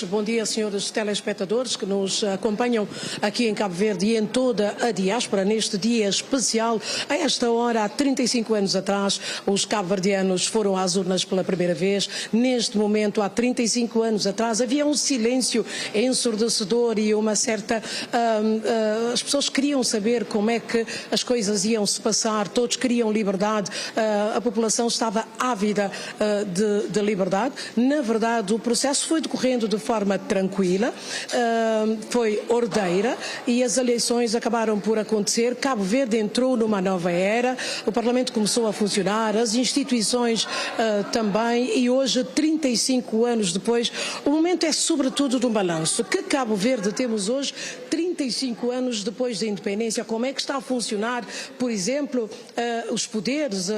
senhores. Bom dia, senhores telespectadores que nos acompanham aqui em Cabo Verde e em toda a diáspora neste dia especial. A esta hora, há 35 anos atrás, os cabo-verdianos foram às urnas pela primeira vez. Neste momento, há 35 anos atrás, havia um silêncio ensurdecedor e uma certa... as pessoas queriam saber como é que as coisas iam se passar, todos queriam liberdade, a população estava ávida de liberdade. Na verdade, o processo foi decorrendo de forma tranquila, foi ordeira e as eleições acabaram por acontecer. Cabo Verde entrou numa nova era, o Parlamento começou a funcionar, as instituições também, e hoje, 35 anos depois, o momento é sobretudo do balanço. Que Cabo Verde temos hoje, 35 anos depois da independência? Como é que está a funcionar, por exemplo, os poderes,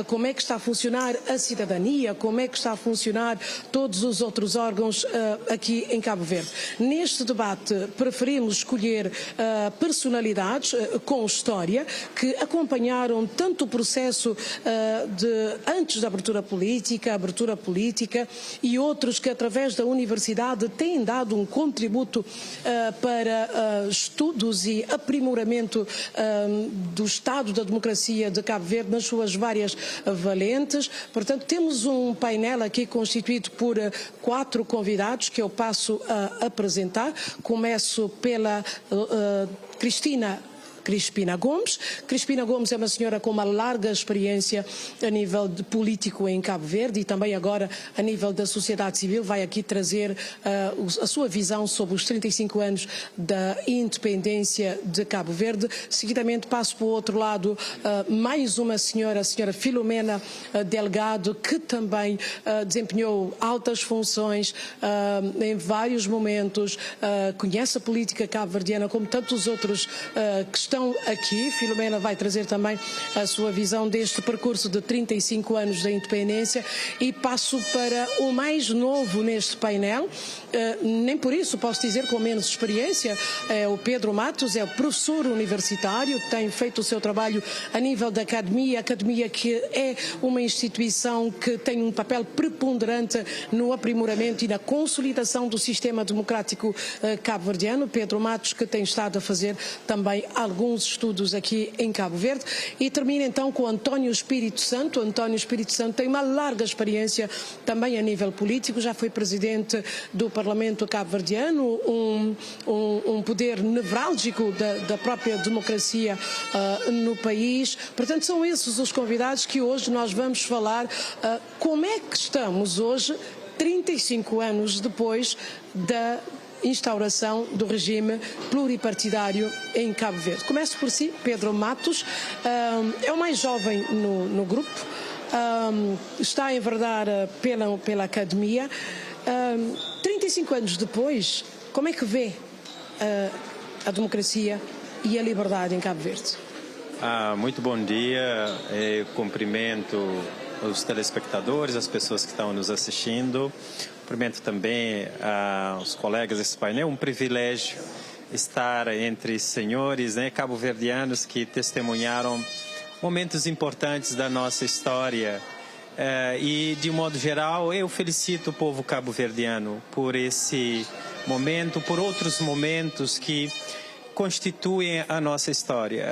como é que está a funcionar a cidadania, como é que está a funcionar todos os outros órgãos aqui em Cabo Verde. Neste debate preferimos escolher personalidades com história que acompanharam tanto o processo antes da abertura política e outros que através da universidade têm dado um contributo para estudos e aprimoramento do Estado da democracia de Cabo Verde nas suas várias valentes. Portanto, temos um painel aqui constituído por 4 convidados que eu passo a apresentar. Começo pela Crispina Gomes. Crispina Gomes é uma senhora com uma larga experiência a nível de político em Cabo Verde e também agora a nível da sociedade civil. Vai aqui trazer a sua visão sobre os 35 anos da independência de Cabo Verde. Seguidamente passo para o outro lado mais uma senhora, a senhora Filomena Delgado, que também desempenhou altas funções em vários momentos, conhece a política cabo-verdiana como tantos outros que estão aqui. Filomena vai trazer também a sua visão deste percurso de 35 anos da independência. E passo para o mais novo neste painel, nem por isso posso dizer com menos experiência, é o Pedro Matos, é o professor universitário, tem feito o seu trabalho a nível da academia que é uma instituição que tem um papel preponderante no aprimoramento e na consolidação do sistema democrático cabo-verdiano. Pedro Matos, que tem estado a fazer também alguns estudos aqui em Cabo Verde. E termina então com António Espírito Santo. António Espírito Santo tem uma larga experiência também a nível político, já foi presidente do Parlamento cabo-verdiano, um poder nevrálgico da própria democracia no país. Portanto, são esses os convidados que hoje nós vamos falar como é que estamos hoje, 35 anos depois da instauração do regime pluripartidário em Cabo Verde. Começo por si, Pedro Matos, é o mais jovem no grupo, está a enverdar pela academia. 35 anos depois, como é que vê a democracia e a liberdade em Cabo Verde? Muito bom dia, cumprimento os telespectadores, as pessoas que estão nos assistindo. Cumprimento também os colegas desse painel. Um privilégio estar entre senhores cabo-verdianos que testemunharam momentos importantes da nossa história. E, de um modo geral, eu felicito o povo cabo-verdiano por esse momento, por outros momentos que constituem a nossa história.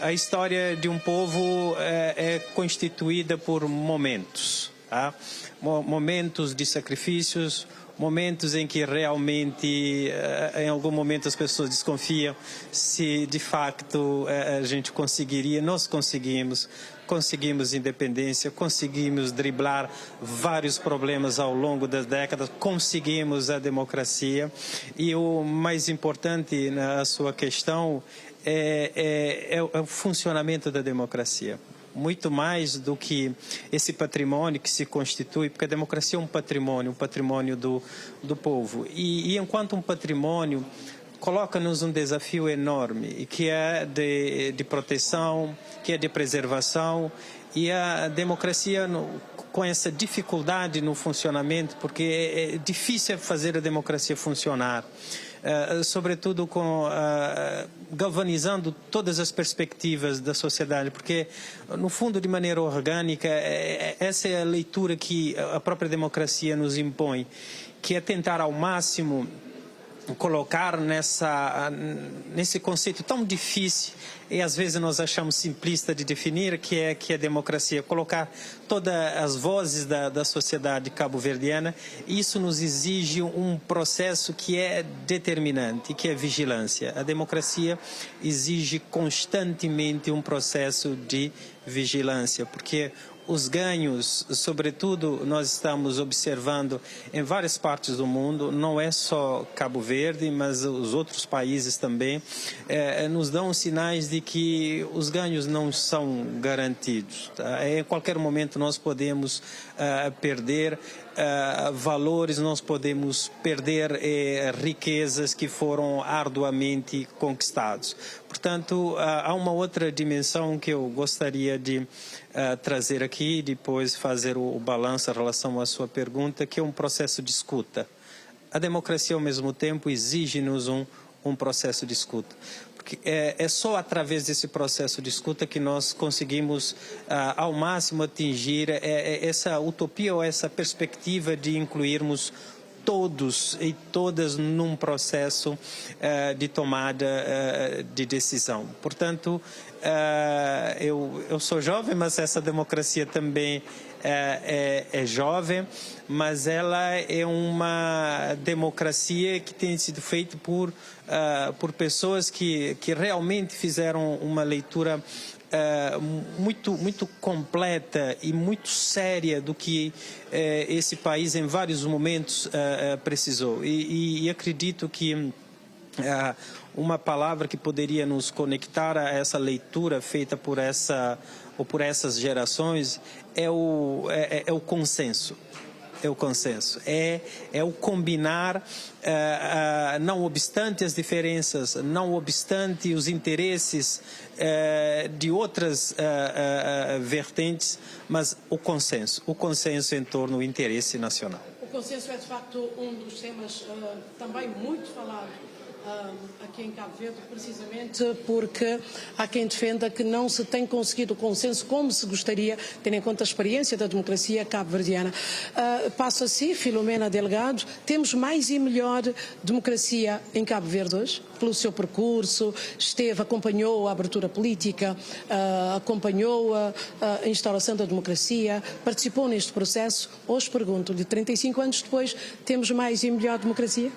A história de um povo é constituída por momentos, tá? Momentos de sacrifícios, momentos em que realmente, em algum momento, as pessoas desconfiam se de facto a gente conseguiria. Nós conseguimos independência, conseguimos driblar vários problemas ao longo das décadas, conseguimos a democracia. E o mais importante na sua questão é o funcionamento da democracia. Muito mais do que esse patrimônio que se constitui, porque a democracia é um patrimônio do povo. E enquanto um patrimônio, coloca-nos um desafio enorme, que é de proteção, que é de preservação, e a democracia com essa dificuldade no funcionamento, porque é difícil fazer a democracia funcionar. sobretudo galvanizando todas as perspectivas da sociedade, porque, no fundo, de maneira orgânica, essa é a leitura que a própria democracia nos impõe, que é tentar ao máximo colocar nesse conceito tão difícil e às vezes nós achamos simplista de definir, que é a democracia, colocar todas as vozes da sociedade cabo-verdiana. Isso nos exige um processo que é determinante, que é vigilância. A democracia exige constantemente um processo de vigilância, porque os ganhos, sobretudo, nós estamos observando em várias partes do mundo, não é só Cabo Verde, mas os outros países também, nos dão sinais de que os ganhos não são garantidos. Tá? Em qualquer momento nós podemos perder valores, nós podemos perder riquezas que foram arduamente conquistados. Portanto, há uma outra dimensão que eu gostaria de trazer aqui e depois fazer o balanço em relação à sua pergunta, que é um processo de escuta. A democracia, ao mesmo tempo, exige-nos um processo de escuta. Porque é só através desse processo de escuta que nós conseguimos, ao máximo, atingir essa utopia ou essa perspectiva de incluirmos todos e todas num processo de tomada de decisão. Portanto, eu sou jovem, mas essa democracia também é jovem, mas ela é uma democracia que tem sido feita por pessoas que realmente fizeram uma leitura muito completa e muito séria do que esse país em vários momentos precisou. E acredito que uma palavra que poderia nos conectar a essa leitura feita por essas gerações é o consenso. É o consenso, é o combinar, não obstante as diferenças, não obstante os interesses de outras vertentes, mas o consenso em torno do interesse nacional. O consenso é, de facto, um dos temas também muito falado aqui em Cabo Verde, precisamente porque há quem defenda que não se tem conseguido o consenso como se gostaria, tendo em conta a experiência da democracia cabo-verdiana. Passo a si, Filomena Delgado, temos mais e melhor democracia em Cabo Verde hoje? Pelo seu percurso, acompanhou a abertura política, acompanhou a instauração da democracia, participou neste processo. Hoje pergunto-lhe, 35 anos depois, temos mais e melhor democracia?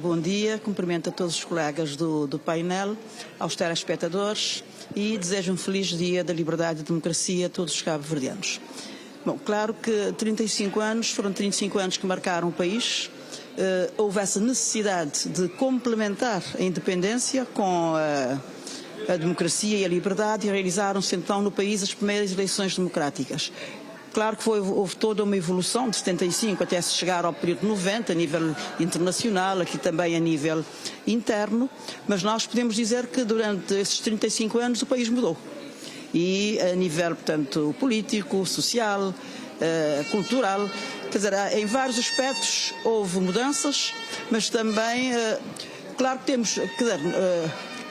Bom dia, cumprimento a todos os colegas do painel, aos telespectadores e desejo um feliz dia da liberdade e democracia a todos os cabo-verdianos. Bom, claro que 35 anos, foram 35 anos que marcaram o país, houve essa necessidade de complementar a independência com a democracia e a liberdade e realizaram-se então no país as primeiras eleições democráticas. Claro que houve toda uma evolução de 75 até se chegar ao período 90, a nível internacional, aqui também a nível interno, mas nós podemos dizer que durante esses 35 anos o país mudou. E a nível, portanto, político, social, cultural, quer dizer, em vários aspectos houve mudanças, mas também, claro que temos, quer dizer,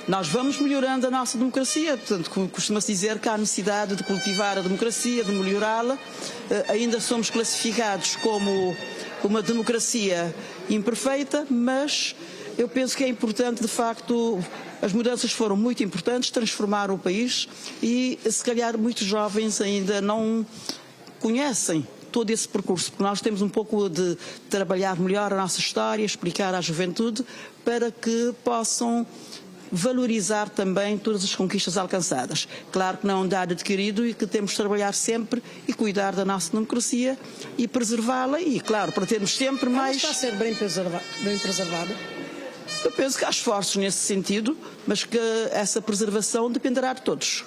nós vamos melhorando a nossa democracia, portanto, costuma-se dizer que há necessidade de cultivar a democracia, de melhorá-la. Ainda somos classificados como uma democracia imperfeita, mas eu penso que é importante, de facto, as mudanças foram muito importantes, transformaram o país e, se calhar, muitos jovens ainda não conhecem todo esse percurso, porque nós temos um pouco de trabalhar melhor a nossa história, explicar à juventude, para que possam valorizar também todas as conquistas alcançadas. Claro que não é um dado adquirido e que temos de trabalhar sempre e cuidar da nossa democracia e preservá-la e, claro, para termos sempre mais... Está a ser bem preservada? Eu penso que há esforços nesse sentido, mas que essa preservação dependerá de todos.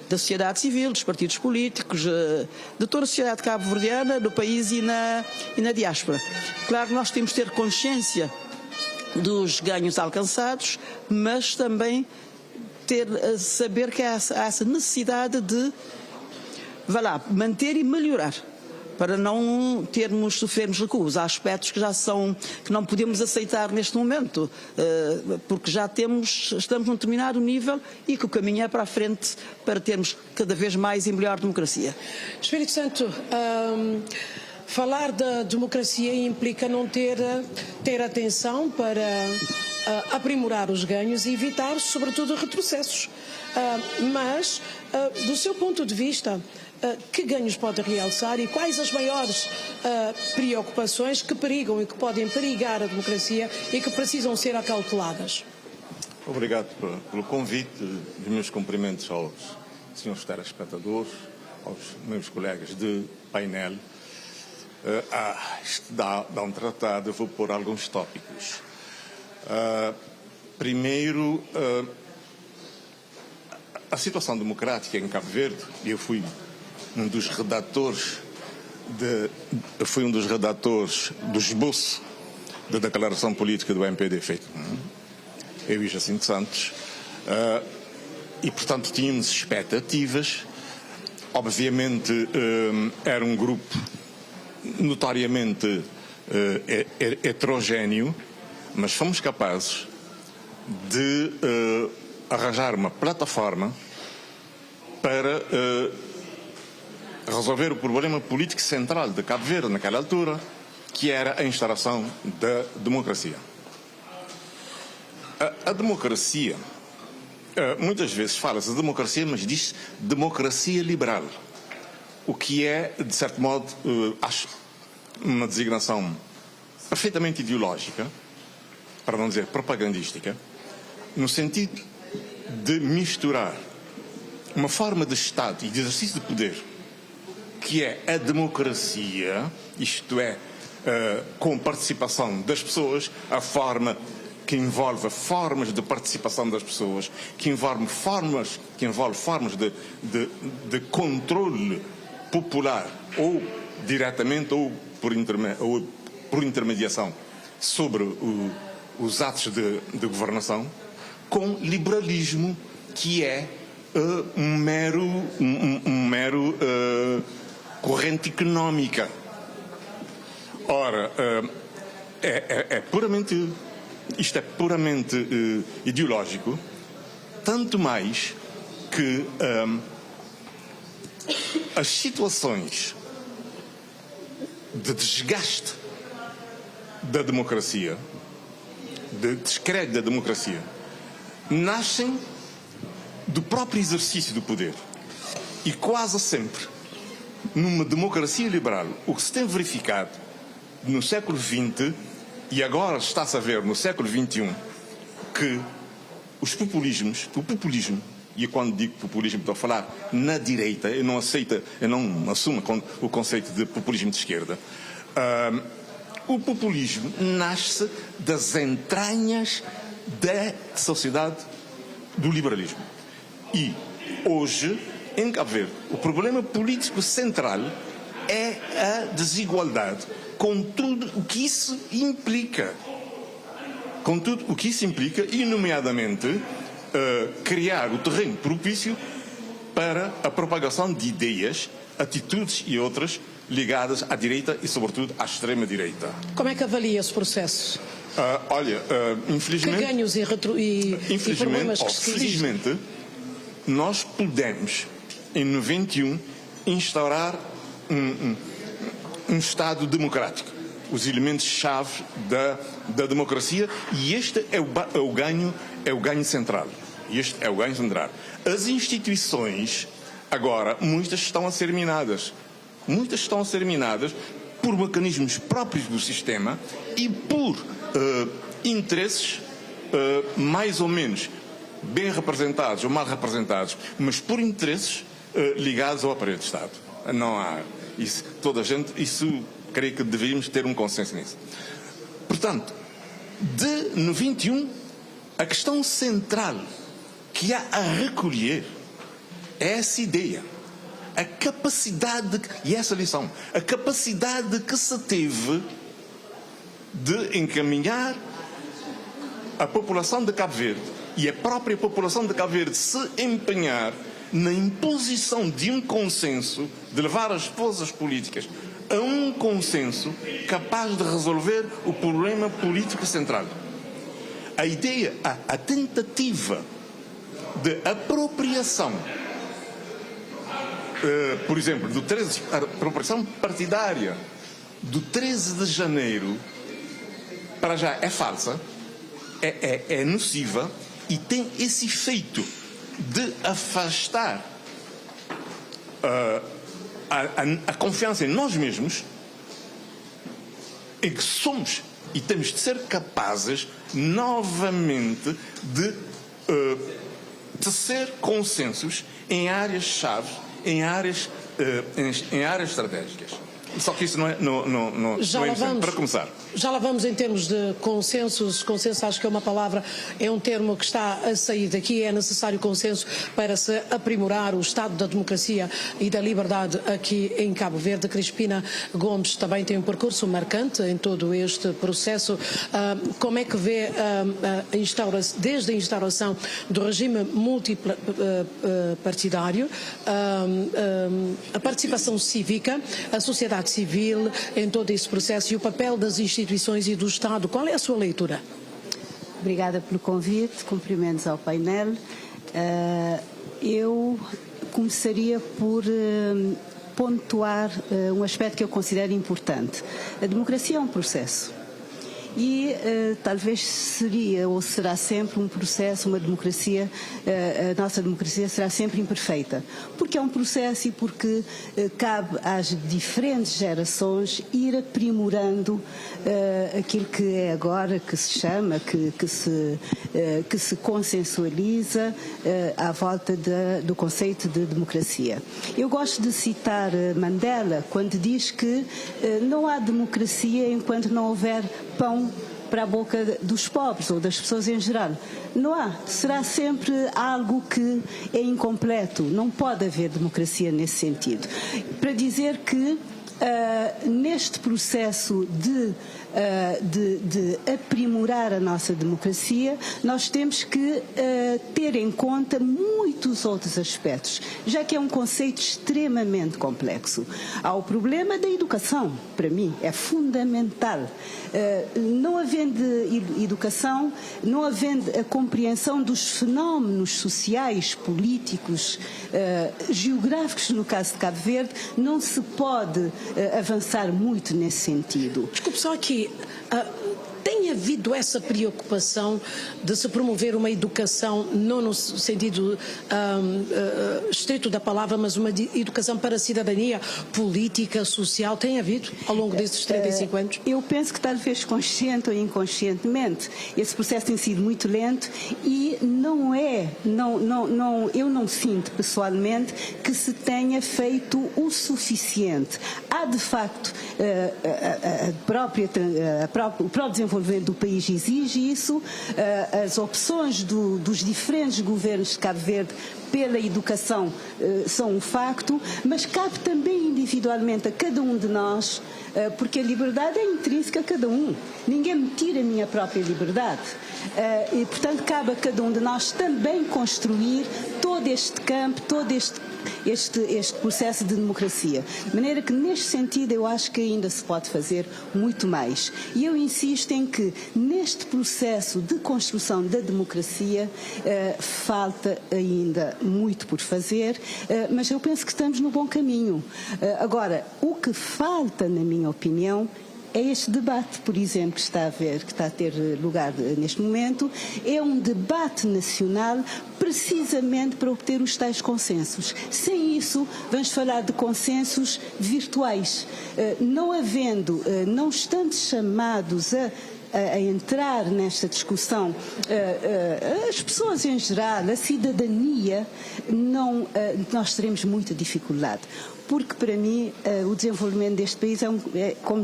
Da sociedade civil, dos partidos políticos, de toda a sociedade cabo-verdiana, do país e na diáspora. Claro que nós temos de ter consciência dos ganhos alcançados, mas também saber que há essa necessidade de manter e melhorar, para não sofrermos recuos. Há aspectos que não podemos aceitar neste momento, porque estamos num determinado nível e que o caminho é para a frente para termos cada vez mais e melhor democracia. Espírito Santo, falar da democracia implica não ter atenção para aprimorar os ganhos e evitar, sobretudo, retrocessos. Mas, do seu ponto de vista, que ganhos pode realçar e quais as maiores preocupações que perigam e que podem perigar a democracia e que precisam ser acauteladas? Obrigado pelo convite. Os meus cumprimentos aos senhores telespectadores, aos meus colegas de painel. Isto dá um tratado, eu vou pôr alguns tópicos. Primeiro, a situação democrática em Cabo Verde. Eu fui um dos redatores do esboço da declaração política do MPD feito eu e Jacinto Santos, e portanto tínhamos expectativas. Obviamente era um grupo notoriamente heterogéneo, mas fomos capazes de arranjar uma plataforma para resolver o problema político central de Cabo Verde naquela altura, que era a instauração da democracia. A democracia, muitas vezes fala-se de democracia, mas diz democracia liberal, o que é, de certo modo, acho uma designação perfeitamente ideológica, para não dizer propagandística, no sentido de misturar uma forma de Estado e de exercício de poder, que é a democracia, isto é, com participação das pessoas, a forma que envolve formas de participação das pessoas, que envolve formas de controle popular, ou diretamente ou por intermediação, sobre os atos de governação, com liberalismo, que é um mero corrente económica. Ora, isto é puramente ideológico, tanto mais que as situações de desgaste da democracia, de descrédito da democracia, nascem do próprio exercício do poder. E quase sempre, numa democracia liberal, o que se tem verificado no século XX, e agora está-se a ver no século XXI, que o populismo, e quando digo populismo estou a falar na direita, eu não assumo o conceito de populismo de esquerda. O populismo nasce das entranhas da sociedade do liberalismo. E hoje, em Cabo Verde, o problema político central é a desigualdade, com tudo o que isso implica. E, nomeadamente, criar o terreno propício para a propagação de ideias, atitudes e outras ligadas à direita e, sobretudo, à extrema-direita. Como é que avalia esse processo? Infelizmente... Que ganhos e problemas que se felizmente, nós pudemos, em 91, instaurar um Estado democrático. Os elementos-chave da democracia, e este é o ganho central. As instituições, agora, muitas estão a ser minadas. Por mecanismos próprios do sistema e por interesses mais ou menos bem representados ou mal representados, mas por interesses ligados ao aparelho de Estado. Não há isso. Creio que deveríamos ter um consenso nisso. Portanto, no 21, a questão central que há a recolher é essa ideia, a capacidade, e essa lição, a capacidade que se teve de encaminhar a população de Cabo Verde e a própria população de Cabo Verde se empenhar na imposição de um consenso, de levar as forças políticas a um consenso capaz de resolver o problema político central. A ideia, a tentativa de apropriação, por exemplo, a apropriação partidária do 13 de janeiro, para já é falsa, é nociva e tem esse efeito de afastar a confiança em nós mesmos, em que somos e temos de ser capazes novamente de tecer consensos em áreas-chave, em áreas estratégicas. Só que isso não é importante. Para começar. Já lá vamos em termos de consensos. Consenso acho que é uma palavra, é um termo que está a sair daqui. É necessário consenso para se aprimorar o estado da democracia e da liberdade aqui em Cabo Verde. Crispina Gomes também tem um percurso marcante em todo este processo. Como é que vê desde a instauração do regime multipartidário, a participação cívica, a sociedade civil em todo esse processo e o papel das instituições e do Estado? Qual é a sua leitura? Obrigada pelo convite, cumprimentos ao painel. Eu começaria por pontuar um aspecto que eu considero importante. A democracia é um processo. E talvez seria ou será sempre um processo, uma democracia, a nossa democracia será sempre imperfeita, porque é um processo e porque cabe às diferentes gerações ir aprimorando aquilo que é agora, que se chama, que se consensualiza à volta do conceito de democracia. Eu gosto de citar Mandela quando diz que não há democracia enquanto não houver pão para a boca dos pobres ou das pessoas em geral. Não há. Será sempre algo que é incompleto. Não pode haver democracia nesse sentido. Para dizer que neste processo de aprimorar a nossa democracia, nós temos que ter em conta muitos outros aspectos, já que é um conceito extremamente complexo. Há o problema da educação, para mim, é fundamental. Não havendo educação, não havendo a compreensão dos fenómenos sociais, políticos, geográficos, no caso de Cabo Verde, não se pode avançar muito nesse sentido. Desculpe só aqui, tem havido essa preocupação de se promover uma educação, não no sentido estrito da palavra, mas uma educação para a cidadania política, social? Tem havido ao longo desses 35 anos? Eu penso que talvez consciente ou inconscientemente esse processo tem sido muito lento e eu não sinto pessoalmente que se tenha feito o suficiente. Há de facto o próprio desenvolvimento do país exige isso, as opções dos diferentes governos de Cabo Verde pela educação são um facto, mas cabe também individualmente a cada um de nós, porque a liberdade é intrínseca a cada um. Ninguém me tira a minha própria liberdade. E, portanto, cabe a cada um de nós também construir todo este campo, todo este processo de democracia. De maneira que, neste sentido, eu acho que ainda se pode fazer muito mais. E eu insisto em que, neste processo de construção da democracia, falta ainda muito por fazer, mas eu penso que estamos no bom caminho. Agora, o que falta, na minha opinião, é este debate, por exemplo, que está a ter lugar neste momento, é um debate nacional precisamente para obter os tais consensos. Sem isso, vamos falar de consensos virtuais. Não estando chamados a entrar nesta discussão, as pessoas em geral, a cidadania, nós teremos muita dificuldade. Porque, para mim, o desenvolvimento deste país como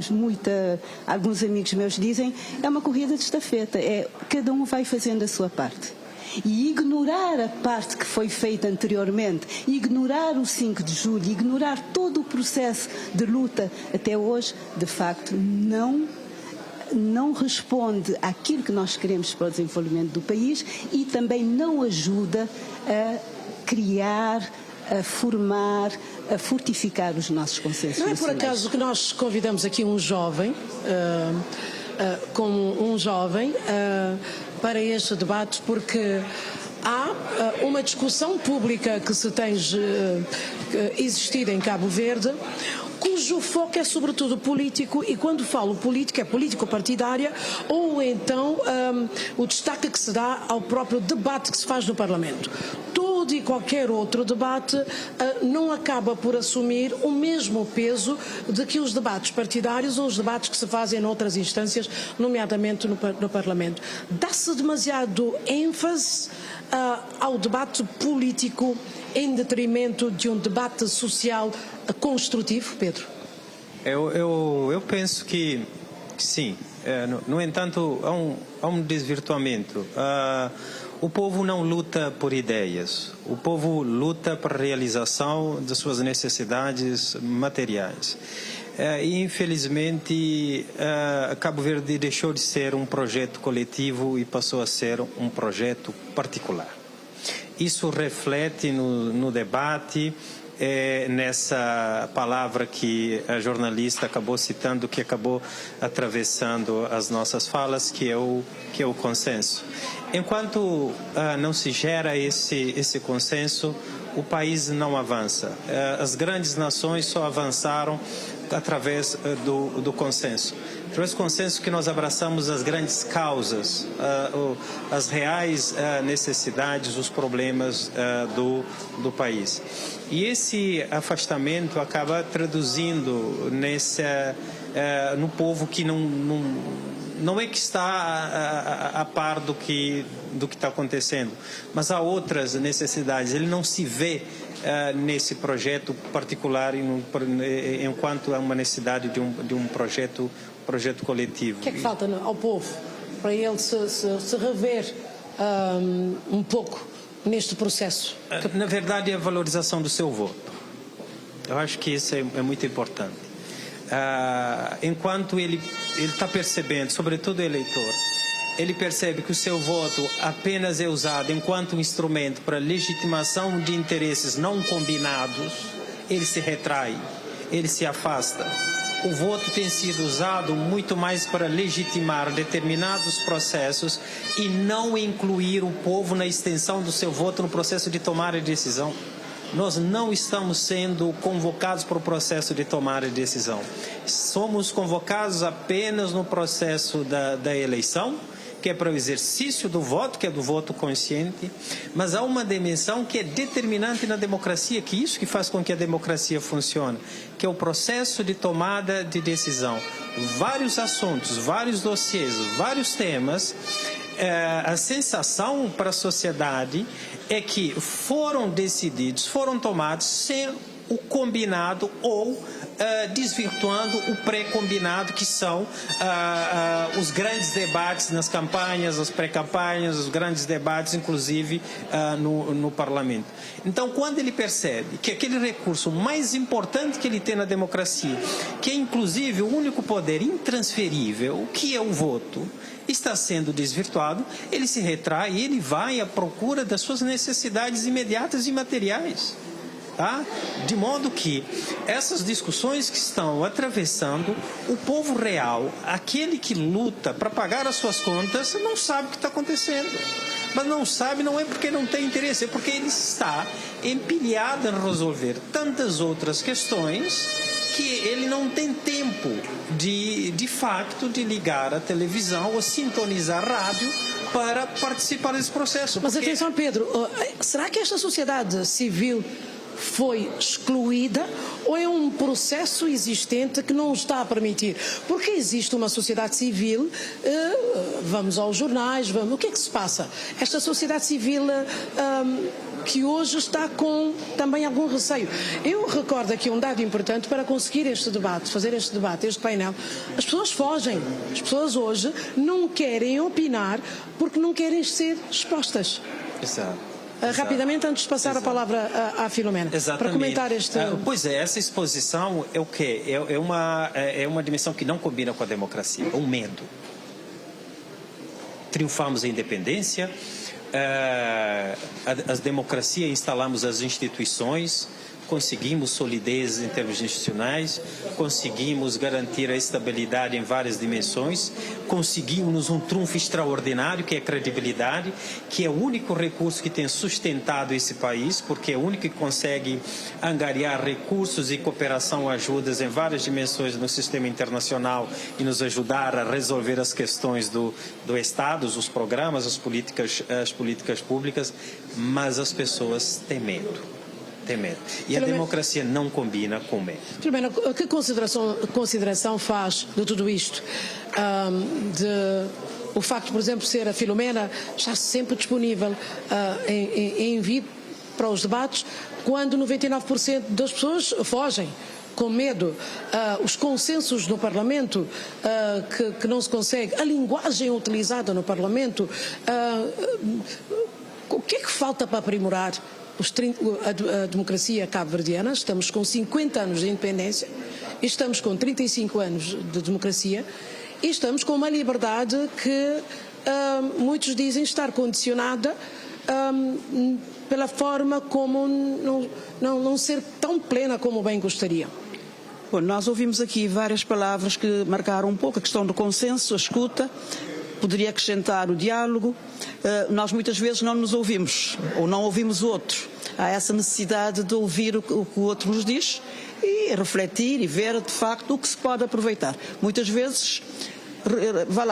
alguns amigos meus dizem, é uma corrida de estafeta. Cada um vai fazendo a sua parte. E ignorar a parte que foi feita anteriormente, ignorar o 5 de julho, ignorar todo o processo de luta até hoje, de facto, não responde àquilo que nós queremos para o desenvolvimento do país e também não ajuda a criar a formar, a fortificar os nossos consensos nacionais. Não é por acaso que nós convidamos aqui um jovem, para este debate, porque há uma discussão pública que se tem existido em Cabo Verde, cujo foco é sobretudo político, e quando falo político é político-partidária, ou então o destaque que se dá ao próprio debate que se faz no Parlamento. Todo e qualquer outro debate não acaba por assumir o mesmo peso de que os debates partidários ou os debates que se fazem noutras instâncias, nomeadamente no Parlamento. Dá-se demasiado ênfase ao debate político em detrimento de um debate social construtivo, Pedro? Eu penso que sim. No entanto, há um desvirtuamento. O povo não luta por ideias. O povo luta por realização de suas necessidades materiais. E, infelizmente, Cabo Verde deixou de ser um projeto coletivo e passou a ser um projeto particular. Isso reflete no debate, nessa palavra que a jornalista acabou citando, que acabou atravessando as nossas falas, que é o consenso. Enquanto não se gera esse consenso, o país não avança. As grandes nações só avançaram através do consenso. Através do consenso que nós abraçamos as grandes causas, as reais necessidades, os problemas do país. E esse afastamento acaba traduzindo no povo que não é que está a par do que está acontecendo, mas há outras necessidades. Ele não se vê nesse projeto particular enquanto é uma necessidade de um projeto coletivo. O que é que falta ao povo para ele se rever um pouco neste processo? Na verdade, é a valorização do seu voto. Eu acho que isso é muito importante. Enquanto ele está percebendo, sobretudo o eleitor, ele percebe que o seu voto apenas é usado enquanto um instrumento para legitimação de interesses não combinados, ele se retrai, ele se afasta. O voto tem sido usado muito mais para legitimar determinados processos e não incluir o povo na extensão do seu voto no processo de tomar a decisão. Nós não estamos sendo convocados para o processo de tomar a decisão. Somos convocados apenas no processo da eleição, que é para o exercício do voto, que é do voto consciente, mas há uma dimensão que é determinante na democracia, que é isso que faz com que a democracia funcione, que é o processo de tomada de decisão. Vários assuntos, vários dossiês, vários temas, a sensação para a sociedade é que foram decididos, foram tomados sem o combinado ou desvirtuando o pré-combinado, que são os grandes debates nas campanhas, as pré-campanhas, os grandes debates, inclusive no Parlamento. Então, quando ele percebe que aquele recurso mais importante que ele tem na democracia, que é inclusive o único poder intransferível, que é o voto, está sendo desvirtuado, ele se retrai e ele vai à procura das suas necessidades imediatas e materiais. Tá? De modo que essas discussões que estão atravessando o povo real, aquele que luta para pagar as suas contas, não sabe o que está acontecendo. Mas não sabe, não é porque não tem interesse, é porque ele está empilhado em resolver tantas outras questões que ele não tem tempo de fato de ligar a televisão ou sintonizar a rádio para participar desse processo. Mas atenção, Pedro, será que esta sociedade civil foi excluída ou é um processo existente que não está a permitir? Porque existe uma sociedade civil, vamos aos jornais, o que é que se passa? Esta sociedade civil que hoje está com também algum receio. Eu recordo aqui um dado importante para conseguir este debate, fazer este debate, este painel. As pessoas fogem. As pessoas hoje não querem opinar porque não querem ser expostas. Exato. Rapidamente, antes de passar a palavra à Filomena, exatamente, para comentar este... Pois é, essa exposição é o quê? É uma dimensão que não combina com a democracia, é um medo. Triunfamos a independência, a democracia, instalamos as instituições, conseguimos solidez em termos institucionais, conseguimos garantir a estabilidade em várias dimensões, conseguimos um trunfo extraordinário, que é a credibilidade, que é o único recurso que tem sustentado esse país, porque é o único que consegue angariar recursos e cooperação, ajudas em várias dimensões no sistema internacional e nos ajudar a resolver as questões do Estado, os programas, as políticas públicas, mas as pessoas têm medo. E a democracia não combina com medo. Filomena, que consideração faz de tudo isto? O facto, por exemplo, ser a Filomena estar sempre disponível em vir para os debates, quando 99% das pessoas fogem com medo, os consensos no Parlamento que não se consegue, a linguagem utilizada no Parlamento, o que é que falta para aprimorar a democracia cabo-verdiana? Estamos com 50 anos de independência, estamos com 35 anos de democracia e estamos com uma liberdade que muitos dizem estar condicionada pela forma como não ser tão plena como bem gostariam. Bom, nós ouvimos aqui várias palavras que marcaram um pouco a questão do consenso, a escuta. Poderia acrescentar o diálogo. Nós muitas vezes não nos ouvimos, ou não ouvimos o outro. Há essa necessidade de ouvir o que o outro nos diz e refletir e ver, de facto, o que se pode aproveitar. Muitas vezes,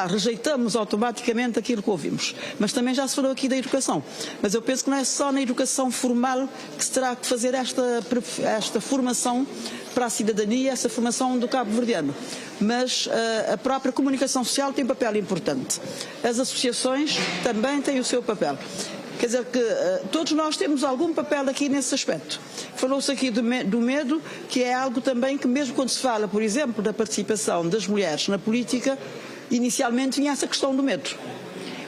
rejeitamos automaticamente aquilo que ouvimos. Mas também já se falou aqui da educação. Mas eu penso que não é só na educação formal que se terá que fazer esta formação para a cidadania, essa formação do cabo-verdiano. Mas a própria comunicação social tem um papel importante. As associações também têm o seu papel. Quer dizer que todos nós temos algum papel aqui nesse aspecto. Falou-se aqui do medo, que é algo também que, mesmo quando se fala, por exemplo, da participação das mulheres na política, inicialmente vinha essa questão do medo.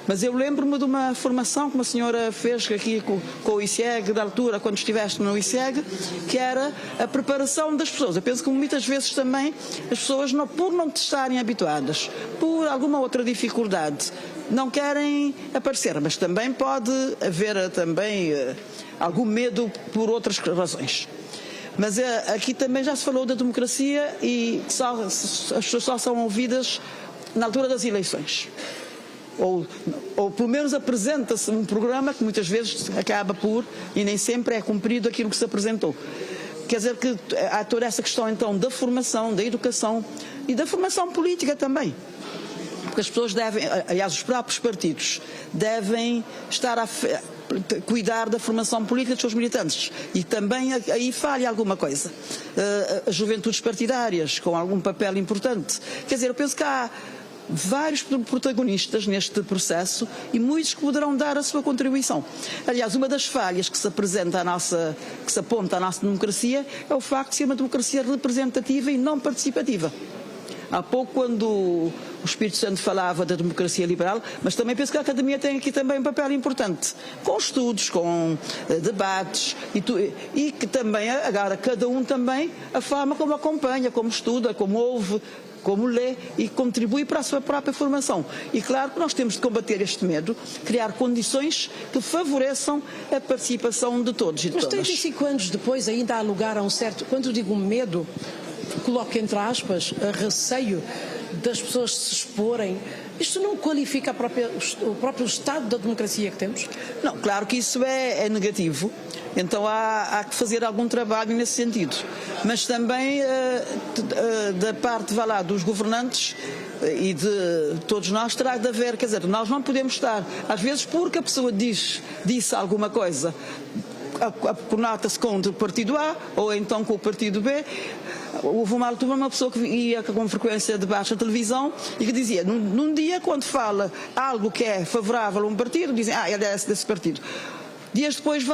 Mas eu lembro-me de uma formação que uma senhora fez aqui com o ICEG, da altura, quando estiveste no ICEG, que era a preparação das pessoas. Eu penso que muitas vezes também as pessoas, por não estarem habituadas, por alguma outra dificuldade, não querem aparecer, mas também pode haver algum medo por outras razões. Mas aqui também já se falou da democracia e as pessoas só são ouvidas na altura das eleições. Ou pelo menos apresenta-se um programa que muitas vezes acaba por, e nem sempre é cumprido aquilo que se apresentou. Quer dizer que há toda essa questão então da formação, da educação e da formação política também. Porque as pessoas devem, aliás, os próprios partidos devem estar a cuidar da formação política dos seus militantes. E também aí falha alguma coisa. As juventudes partidárias, com algum papel importante. Quer dizer, eu penso que há vários protagonistas neste processo e muitos que poderão dar a sua contribuição. Aliás, uma das falhas que se apresenta que se aponta à nossa democracia é o facto de ser uma democracia representativa e não participativa. Há pouco, quando o Espírito Santo falava da democracia liberal, mas também penso que a Academia tem aqui também um papel importante, com estudos, com debates, e que também, agora, cada um também, a forma como acompanha, como estuda, como ouve, como lê e contribui para a sua própria formação. E claro que nós temos de combater este medo, criar condições que favoreçam a participação de todos e de todas. Mas 35 anos depois ainda há lugar a um certo, quando eu digo medo, coloco entre aspas, receio das pessoas se exporem. Isto não qualifica o próprio estado da democracia que temos? Não, claro que isso é negativo. Então há que fazer algum trabalho nesse sentido. Mas também da parte dos governantes e de todos nós terá de haver, quer dizer, nós não podemos estar, às vezes porque a pessoa disse alguma coisa, conota-se com o partido A ou então com o partido B. Houve uma pessoa que ia com frequência de debates na televisão e que dizia, num dia quando fala algo que é favorável a um partido, dizem, ele é desse partido. Dias depois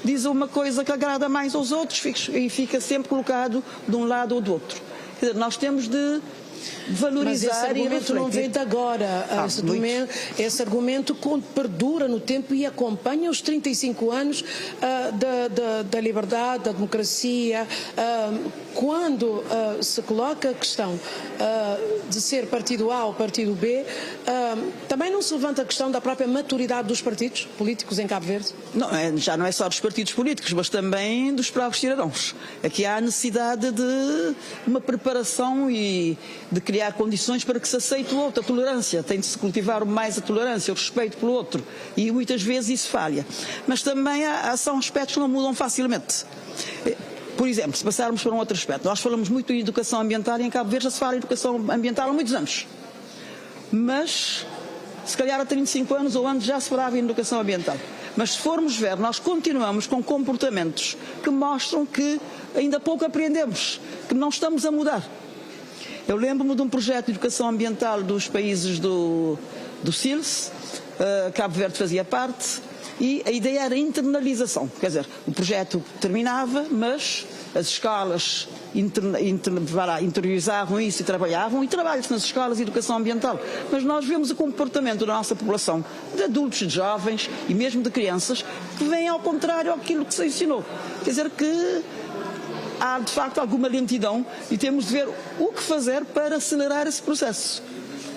diz uma coisa que agrada mais aos outros e fica sempre colocado de um lado ou do outro. Quer dizer, nós temos de valorizar Mas esse argumento não vem de agora. Esse argumento perdura no tempo e acompanha os 35 anos da liberdade, da democracia. Quando se coloca a questão de ser partido A ou partido B, também não se levanta a questão da própria maturidade dos partidos políticos em Cabo Verde? Não, já não é só dos partidos políticos, mas também dos próprios cidadãos. Aqui há a necessidade de uma preparação e de criar condições para que se aceite o outro, a tolerância. Tem de se cultivar mais a tolerância, o respeito pelo outro. E muitas vezes isso falha. Mas também são aspectos que não mudam facilmente. Por exemplo, se passarmos para um outro aspecto, nós falamos muito em educação ambiental e em Cabo Verde já se fala em educação ambiental há muitos anos. Mas, se calhar há 35 anos ou antes já se falava em educação ambiental. Mas se formos ver, nós continuamos com comportamentos que mostram que ainda pouco aprendemos, que não estamos a mudar. Eu lembro-me de um projeto de educação ambiental dos países do SILS, Cabo Verde fazia parte, e a ideia era a internalização. Quer dizer, o projeto terminava, mas as escolas interiorizavam isso e trabalhavam, e trabalha-se nas escolas de educação ambiental. Mas nós vemos o comportamento da nossa população, de adultos, de jovens e mesmo de crianças, que vem ao contrário daquilo que se ensinou. Quer dizer que há de facto alguma lentidão e temos de ver o que fazer para acelerar esse processo.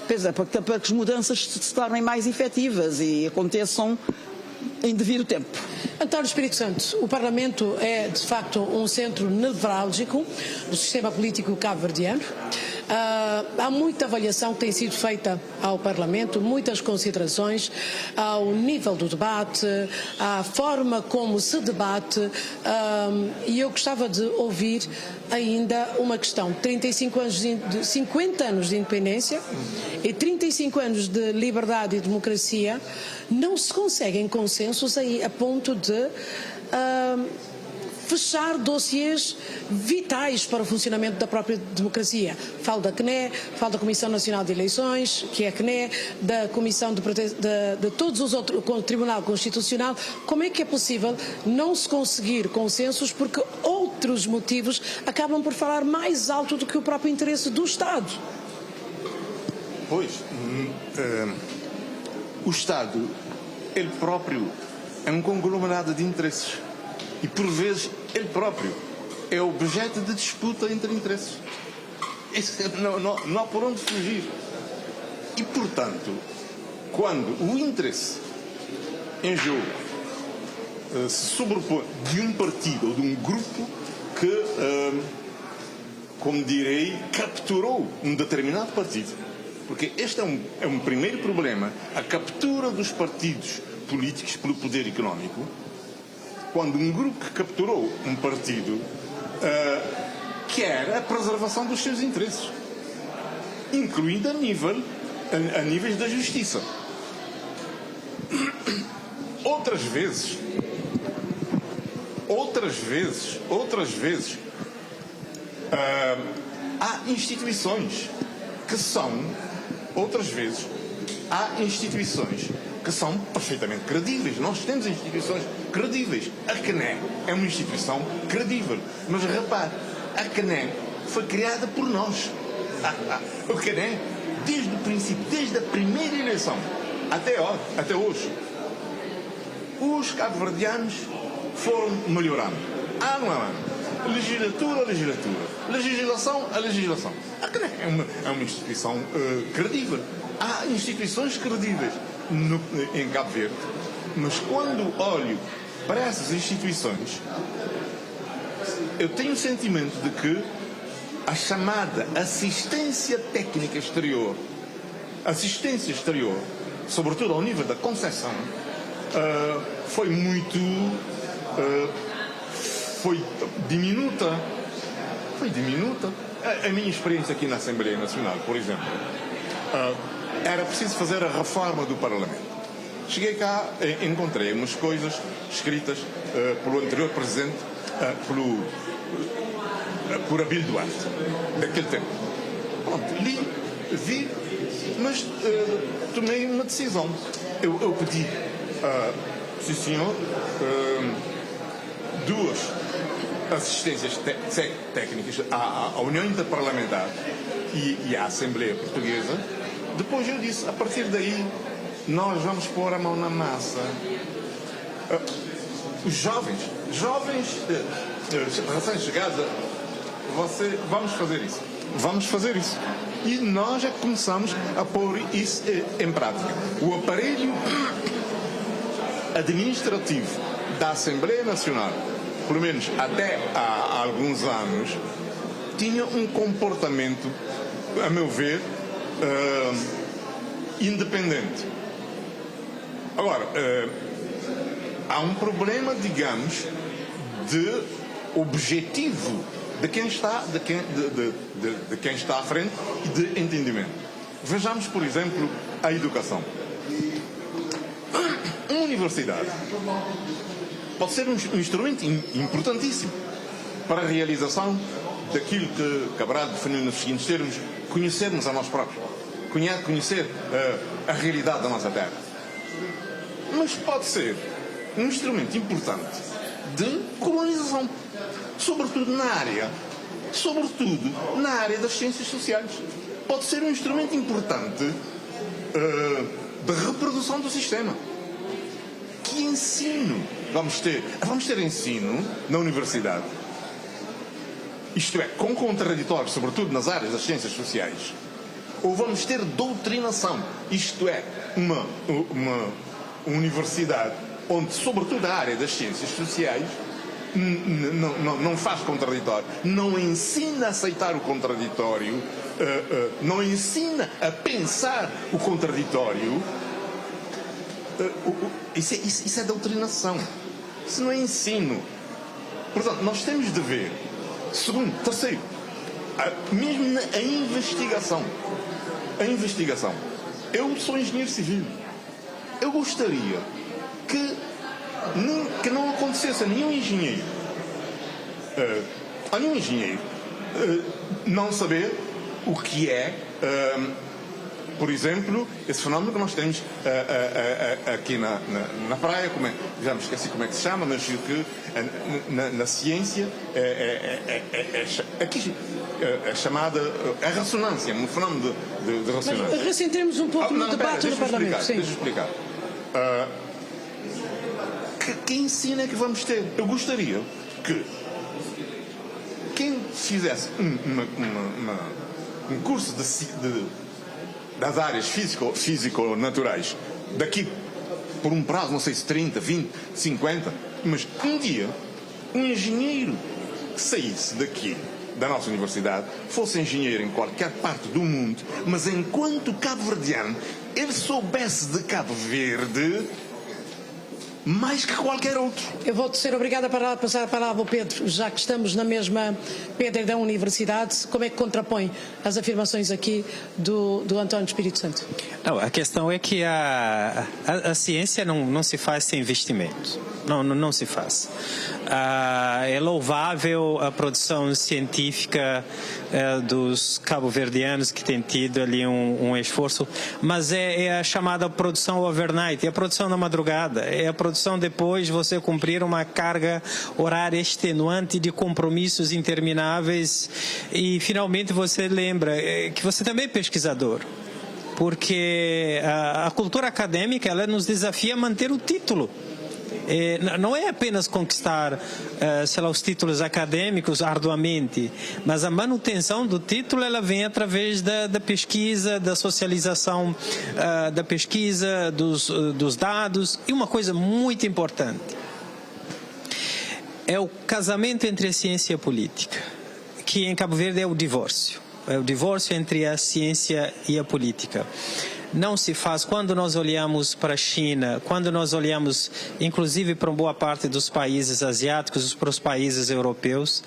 Pois é, para que as mudanças se tornem mais efetivas e aconteçam em devido tempo. António Espírito Santo, o Parlamento é de facto um centro nevrálgico do sistema político cabo-verdiano. Há muita avaliação que tem sido feita ao Parlamento, muitas considerações ao nível do debate, à forma como se debate, e eu gostava de ouvir ainda uma questão. 50 anos de independência e 35 anos de liberdade e democracia, não se conseguem consensos aí a ponto de fechar dossiês vitais para o funcionamento da própria democracia. Falo da CNE, falo da Comissão Nacional de Eleições, que é a CNE, da Comissão de todos os outros, com o Tribunal Constitucional. Como é que é possível não se conseguir consensos porque outros motivos acabam por falar mais alto do que o próprio interesse do Estado? Pois, o Estado, ele próprio, é um conglomerado de interesses. E, por vezes, ele próprio é objeto de disputa entre interesses. Não há por onde fugir. E, portanto, quando o interesse em jogo se sobrepõe de um partido ou de um grupo que, como direi, capturou um determinado partido. Porque este é um primeiro problema, a captura dos partidos políticos pelo poder económico. Quando um grupo que capturou um partido quer a preservação dos seus interesses, incluindo a níveis da justiça. Outras vezes, há instituições que são perfeitamente credíveis. Nós temos instituições credíveis. A CNE é uma instituição credível. Mas repare, a CNE foi criada por nós. A CNE, desde o princípio, desde a primeira eleição até hoje, os cabo-verdianos foram melhorando. Ano a ano. Legislatura a legislatura. Legislação a legislação. A CNE é uma instituição credível. Há instituições credíveis em Cabo Verde, mas quando olho para essas instituições, eu tenho o sentimento de que a chamada assistência técnica exterior, sobretudo ao nível da concessão, foi diminuta. A minha experiência aqui na Assembleia Nacional, por exemplo, era preciso fazer a reforma do Parlamento. Cheguei cá, encontrei umas coisas escritas pelo anterior presidente, por Abílio Duarte, daquele tempo. Pronto, li, vi, mas tomei uma decisão. Eu pedi, sim senhor, duas assistências técnicas à União Interparlamentar e a Assembleia Portuguesa. Depois eu disse, a partir daí, nós vamos pôr a mão na massa. Os jovens, recém-chegados, vamos fazer isso. E nós é que começamos a pôr isso em prática. O aparelho administrativo da Assembleia Nacional, pelo menos até há alguns anos, tinha um comportamento, a meu ver, independente. Agora, há um problema, digamos, de objetivo de quem está à frente e de entendimento. Vejamos, por exemplo, a educação. Uma universidade pode ser um instrumento importantíssimo para a realização daquilo que Cabral definiu nos seguintes termos: conhecermos a nós próprios, conhecer a realidade da nossa terra. Mas pode ser um instrumento importante de colonização, sobretudo na área das ciências sociais. Pode ser um instrumento importante de reprodução do sistema. Que ensino vamos ter? Vamos ter ensino na universidade, isto é, com contraditórios, sobretudo nas áreas das ciências sociais, ou vamos ter doutrinação, isto é, uma universidade onde, sobretudo a área das ciências sociais, não faz contraditório, não ensina a aceitar o contraditório, não ensina a pensar o contraditório. Isso é doutrinação, isso não é ensino. Portanto, nós temos de ver, segundo, terceiro, mesmo a investigação. Eu sou engenheiro civil, eu gostaria que não acontecesse a nenhum engenheiro não saber o que é, por exemplo, esse fenómeno que nós temos aqui na praia, já me esqueci como é que se chama, mas que na ciência aqui é chamada a ressonância, um fenómeno de ressonância. Mas recentremos um pouco no debate no Parlamento. Deixa eu explicar. Que ensino é que vamos ter? Eu gostaria que quem fizesse um curso das áreas físico-naturais daqui por um prazo, não sei se 30, 20, 50, mas um dia um engenheiro que saísse daqui da nossa universidade, fosse engenheiro em qualquer parte do mundo, mas enquanto cabo-verdiano ele soubesse de Cabo Verde mais que qualquer outro. Eu vou ser obrigada a passar a palavra ao Pedro, já que estamos na mesma pedra da universidade. Como é que contrapõe as afirmações aqui do António Espírito Santo? Não, a questão é que a ciência não se faz sem investimento. Não se faz. É louvável a produção científica dos cabo-verdianos, que tem tido ali um esforço, mas é a chamada produção overnight, é a produção na madrugada, é a produção depois de você cumprir uma carga horária extenuante de compromissos intermináveis e finalmente você lembra que você também é pesquisador. Porque a cultura acadêmica, ela nos desafia a manter o título. Não é apenas conquistar, os títulos acadêmicos arduamente, mas a manutenção do título, ela vem através da pesquisa, da socialização da pesquisa, dos dados. E uma coisa muito importante é o casamento entre a ciência e a política, que em Cabo Verde é o divórcio. É o divórcio entre a ciência e a política. Não se faz quando nós olhamos para a China, quando nós olhamos inclusive para uma boa parte dos países asiáticos, para os países europeus.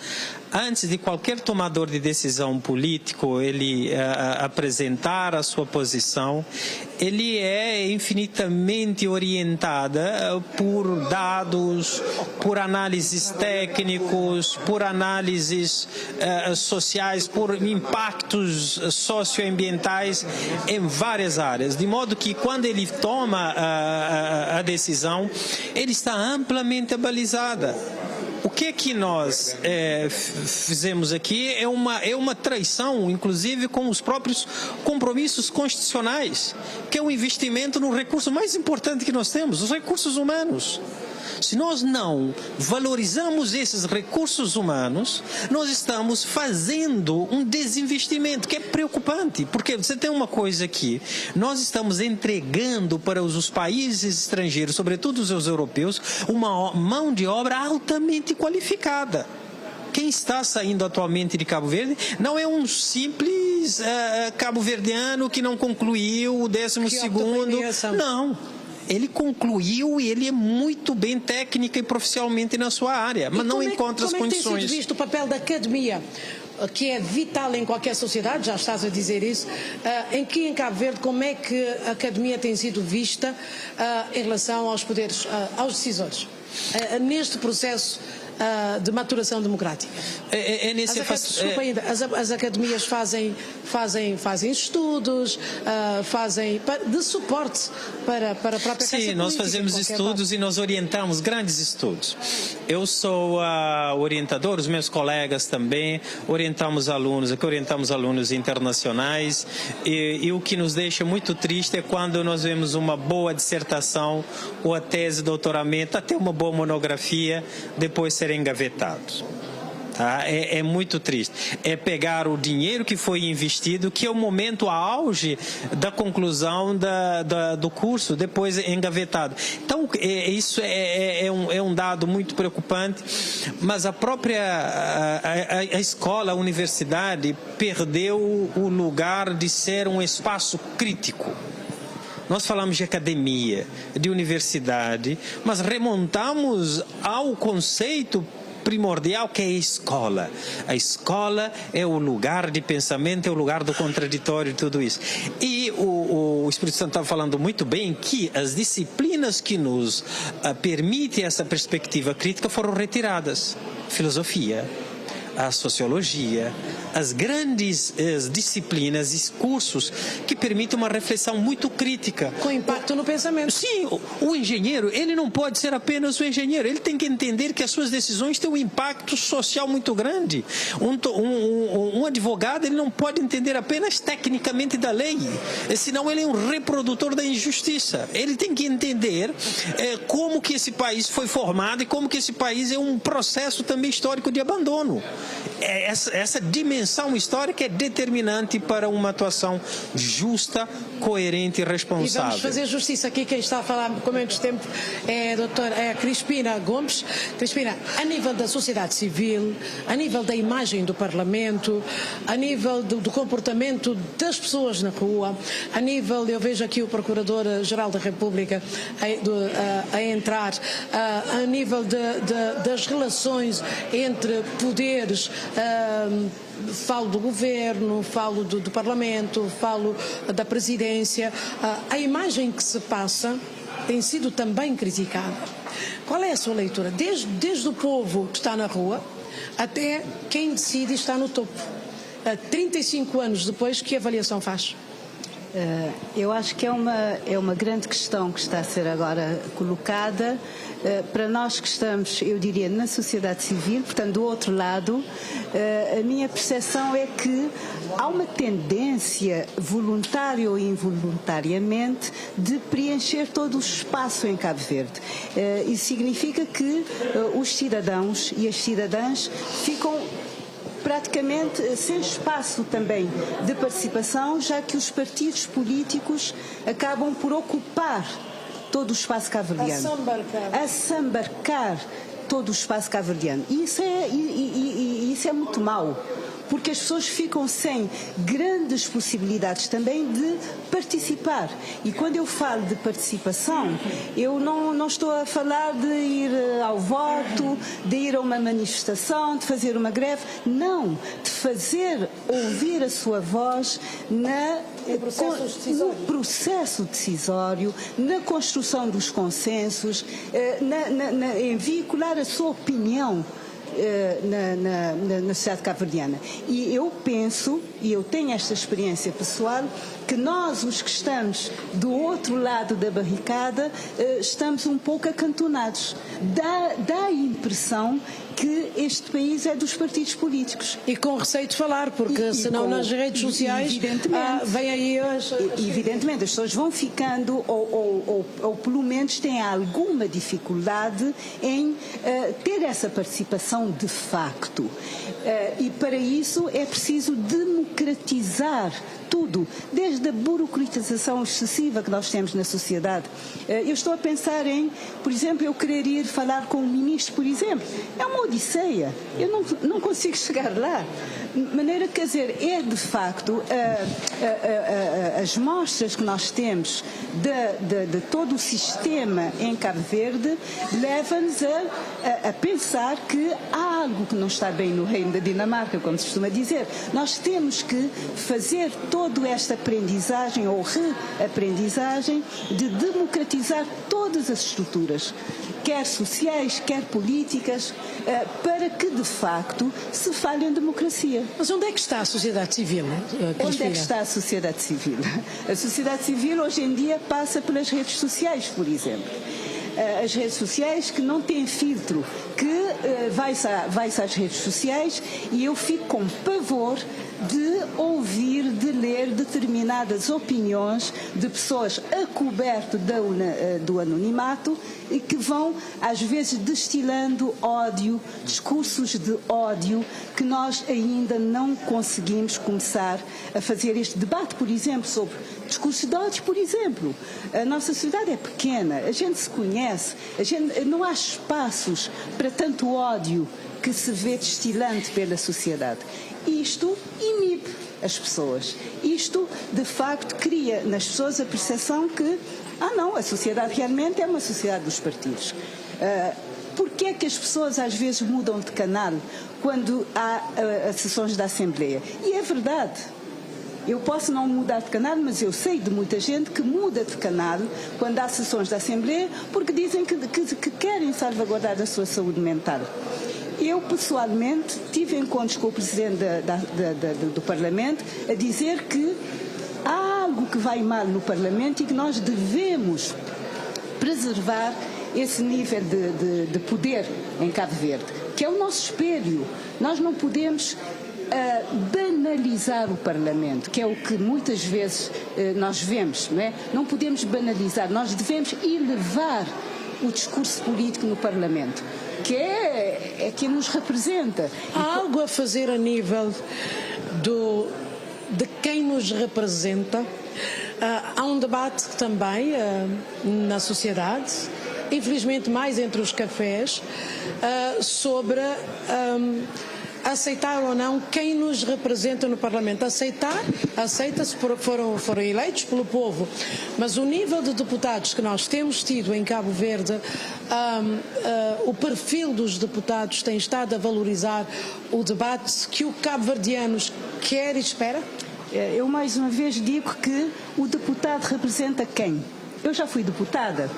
Antes de qualquer tomador de decisão político ele apresentar a sua posição, ele é infinitamente orientada por dados, por análises técnicos, por análises sociais, por impactos socioambientais em várias áreas. De modo que quando ele toma a decisão, ele está amplamente abalizada. O que é que nós fizemos aqui é uma traição, inclusive com os próprios compromissos constitucionais, que é o investimento no recurso mais importante que nós temos, os recursos humanos. Se nós não valorizamos esses recursos humanos, nós estamos fazendo um desinvestimento que é preocupante, porque você tem uma coisa aqui, nós estamos entregando para os países estrangeiros, sobretudo os europeus, uma mão de obra altamente qualificada. Quem está saindo atualmente de Cabo Verde não é um simples cabo-verdiano que não concluiu o 12º. Não. Ele concluiu e ele é muito bem técnica e profissionalmente na sua área, mas não encontra as condições. Como é que tem sido visto o papel da academia, que é vital em qualquer sociedade, já estás a dizer isso, em Cabo Verde, como é que a academia tem sido vista em relação aos poderes, aos decisores, neste processo de maturação democrática? As academias fazem estudos, de suporte para a própria classe política. Sim, nós fazemos estudos e nós orientamos grandes estudos. Eu sou orientador, os meus colegas também, orientamos alunos internacionais e o que nos deixa muito triste é quando nós vemos uma boa dissertação ou a tese de doutoramento, até uma boa monografia, depois serem engavetados. Tá? É muito triste. É pegar o dinheiro que foi investido, que é o momento auge da conclusão do curso, depois engavetado. Então, isso é um dado muito preocupante, mas a própria a escola, a universidade, perdeu o lugar de ser um espaço crítico. Nós falamos de academia, de universidade, mas remontamos ao conceito primordial que é a escola. A escola é o lugar de pensamento, é o lugar do contraditório e tudo isso. E o Espírito Santo estava falando muito bem que as disciplinas que nos permitem essa perspectiva crítica foram retiradas. Filosofia, a sociologia, as grandes disciplinas e cursos que permitem uma reflexão muito crítica. Com impacto no pensamento. Sim, o engenheiro, ele não pode ser apenas o engenheiro, ele tem que entender que as suas decisões têm um impacto social muito grande. Um advogado, ele não pode entender apenas tecnicamente da lei, senão ele é um reprodutor da injustiça. Ele tem que entender como que esse país foi formado e como que esse país é um processo também histórico de abandono. Essa dimensão histórica é determinante para uma atuação justa, coerente e responsável. E vamos fazer justiça aqui. Quem está a falar com menos tempo é a Crispina Gomes. Crispina, a nível da sociedade civil, a nível da imagem do Parlamento, a nível do comportamento das pessoas na rua, a nível, eu vejo aqui o Procurador-Geral da República a entrar, a nível das relações entre poderes, falo do governo, falo do Parlamento, falo da presidência, a imagem que se passa tem sido também criticada. Qual é a sua leitura? Desde o povo que está na rua até quem decide está no topo. 35 anos depois, que avaliação faz? Eu acho que é uma grande questão que está a ser agora colocada. Para nós que estamos, eu diria, na sociedade civil, portanto, do outro lado, a minha percepção é que há uma tendência, voluntária ou involuntariamente, de preencher todo o espaço em Cabo Verde. Isso significa que os cidadãos e as cidadãs ficam praticamente sem espaço também de participação, já que os partidos políticos acabam por ocupar todo o espaço cabo-verdiano. Assambarcar todo o espaço cabo-verdiano. E isso é muito mau, porque as pessoas ficam sem grandes possibilidades também de participar. E quando eu falo de participação, eu não estou a falar de ir ao voto, de ir a uma manifestação, de fazer uma greve. Não, de fazer ouvir a sua voz no processo decisório, na construção dos consensos, em veicular a sua opinião na sociedade cabo-verdiana. E eu penso, e eu tenho esta experiência pessoal, que nós, os que estamos do outro lado da barricada, estamos um pouco acantonados. Dá a impressão que este país é dos partidos políticos. E com receio de falar, porque senão nas redes sociais vem aí as... Evidentemente, as pessoas vão ficando ou pelo menos têm alguma dificuldade em ter essa participação de facto. E para isso é preciso democratizar tudo, desde a burocratização excessiva que nós temos na sociedade. Eu estou a pensar em, por exemplo, eu querer ir falar com o ministro, por exemplo. É uma odisseia. Eu não consigo chegar lá. De maneira que, quer dizer, é de facto as mostras que nós temos de todo o sistema em Cabo Verde levam-nos a pensar que há algo que não está bem no reino da Dinamarca, como se costuma dizer. Nós temos que fazer toda esta aprendizagem ou reaprendizagem de democratizar todas as estruturas, quer sociais, quer políticas, para que de facto se fale em democracia. Mas onde é que está a sociedade civil? Onde é que está a sociedade civil? A sociedade civil hoje em dia passa pelas redes sociais, por exemplo. As redes sociais que não têm filtro, que vai-se às redes sociais e eu fico com pavor de ouvir, de ler determinadas opiniões de pessoas a coberto do anonimato e que vão, às vezes, destilando ódio, discursos de ódio, que nós ainda não conseguimos começar a fazer este debate, por exemplo, sobre discursos de ódio, por exemplo. A nossa sociedade é pequena, a gente se conhece, não há espaços para tanto ódio que se vê destilante pela sociedade. Isto inibe as pessoas. Isto, de facto, cria nas pessoas a percepção que, não, a sociedade realmente é uma sociedade dos partidos. Porquê é que as pessoas às vezes mudam de canal quando há as sessões da Assembleia? E é verdade. Eu posso não mudar de canal, mas eu sei de muita gente que muda de canal quando há sessões da Assembleia porque dizem que querem salvaguardar a sua saúde mental. Eu, pessoalmente, tive encontros com o Presidente do Parlamento a dizer que há algo que vai mal no Parlamento e que nós devemos preservar esse nível de poder em Cabo Verde, que é o nosso espelho. Nós não podemos banalizar o Parlamento, que é o que muitas vezes nós vemos, não é? Não podemos banalizar, nós devemos elevar o discurso político no Parlamento, que é quem nos representa. Há algo a fazer a nível de quem nos representa? Há um debate também na sociedade, infelizmente mais entre os cafés, sobre aceitar ou não quem nos representa no Parlamento. Aceita-se, foram eleitos pelo povo, mas o nível de deputados que nós temos tido em Cabo Verde, o perfil dos deputados tem estado a valorizar o debate que o cabo-verdianos quer e espera? Eu mais uma vez digo que o deputado representa quem? Eu já fui deputada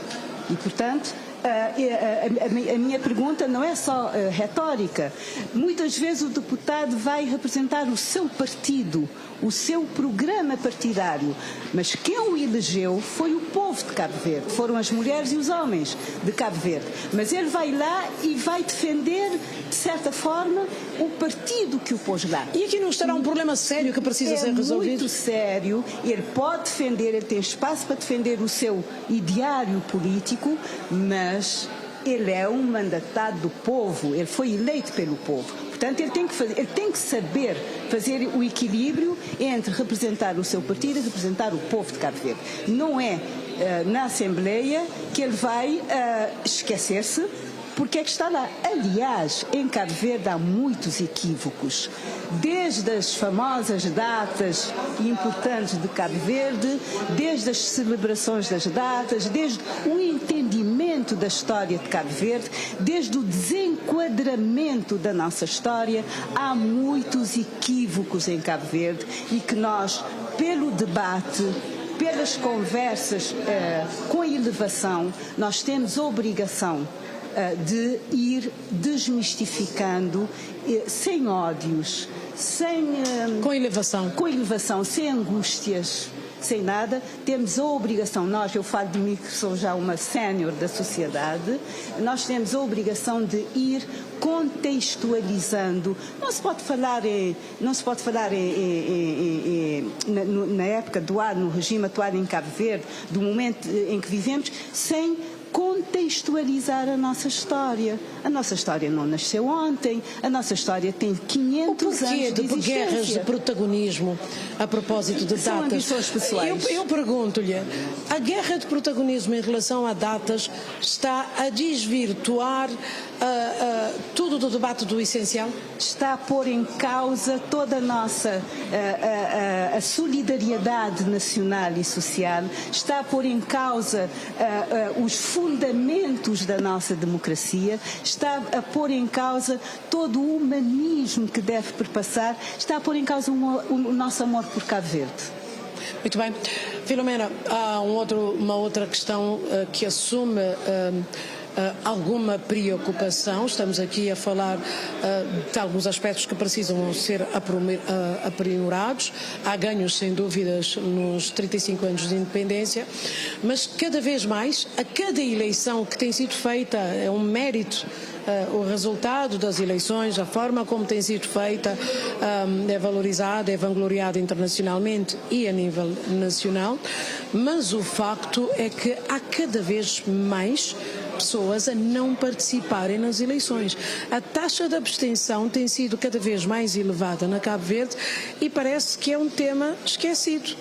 e, portanto, a minha pergunta não é só retórica. Muitas vezes o deputado vai representar o seu partido, o seu programa partidário, mas quem o elegeu foi o povo de Cabo Verde, foram as mulheres e os homens de Cabo Verde. Mas ele vai lá e vai defender, de certa forma, o partido que o pôs lá. E aqui não estará um problema sério que precisa ser resolvido? É muito sério. Ele pode defender, ele tem espaço para defender o seu ideário político, mas ele é um mandatado do povo, ele foi eleito pelo povo. Portanto, ele tem que saber fazer o equilíbrio entre representar o seu partido e representar o povo de Cabo Verde. Não é na Assembleia que ele vai esquecer-se porque é que está lá. Aliás, em Cabo Verde há muitos equívocos. Desde as famosas datas importantes de Cabo Verde, desde as celebrações das datas, desde o entendimento da história de Cabo Verde, desde o desenquadramento da nossa história, há muitos equívocos em Cabo Verde e que nós, pelo debate, pelas conversas com elevação, nós temos a obrigação de ir desmistificando sem ódios, sem com elevação, sem angústias, sem nada. Temos a obrigação, eu falo de mim que sou já uma sénior da sociedade, nós temos a obrigação de ir contextualizando. Não se pode falar na época atual, no regime atual em Cabo Verde, do momento em que vivemos, sem contextualizar a nossa história. A nossa história não nasceu ontem, a nossa história tem 500 anos de existência. Guerras de protagonismo, a propósito de São datas. ambições pessoais. Eu pergunto-lhe, a guerra de protagonismo em relação a datas está a desvirtuar tudo do debate do essencial? Está a pôr em causa toda a nossa a solidariedade nacional e social, está a pôr em causa os fundamentos da nossa democracia, está a pôr em causa todo o humanismo que deve perpassar, está a pôr em causa o nosso amor por Cabo Verde. Muito bem. Filomena, há uma outra questão que assume alguma preocupação. Estamos aqui a falar de alguns aspectos que precisam ser aprimorados. Há ganhos, sem dúvidas, nos 35 anos de independência, mas cada vez mais, a cada eleição que tem sido feita, é um mérito o resultado das eleições, a forma como tem sido feita, é valorizada, é vangloriada internacionalmente e a nível nacional, mas o facto é que há cada vez mais pessoas a não participarem nas eleições. A taxa de abstenção tem sido cada vez mais elevada na Cabo Verde e parece que é um tema esquecido,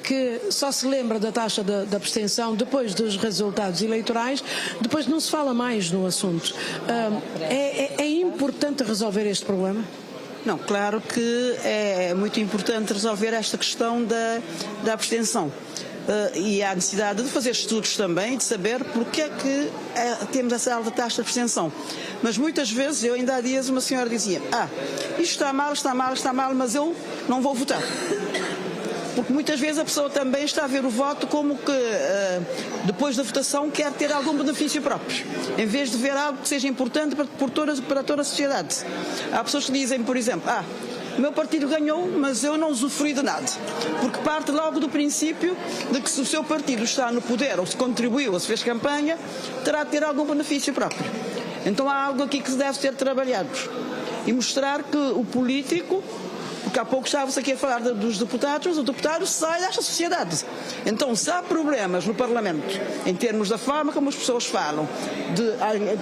que só se lembra da taxa de abstenção depois dos resultados eleitorais, depois não se fala mais no assunto. É importante resolver este problema? Não, claro que é muito importante resolver esta questão da abstenção. E há necessidade de fazer estudos também, de saber porque é que temos essa alta taxa de abstenção. Mas muitas vezes, ainda há dias uma senhora dizia, isto está mal, mas eu não vou votar. Porque muitas vezes a pessoa também está a ver o voto como que depois da votação quer ter algum benefício próprio, em vez de ver algo que seja importante para toda a sociedade. Há pessoas que dizem, por exemplo, o meu partido ganhou, mas eu não usufruí de nada. Porque parte logo do princípio de que se o seu partido está no poder, ou se contribuiu, ou se fez campanha, terá de ter algum benefício próprio. Então há algo aqui que deve ser trabalhado. E mostrar que o político, porque há pouco estava-se aqui a falar dos deputados, o deputado sai desta sociedade. Então, se há problemas no Parlamento, em termos da forma como as pessoas falam,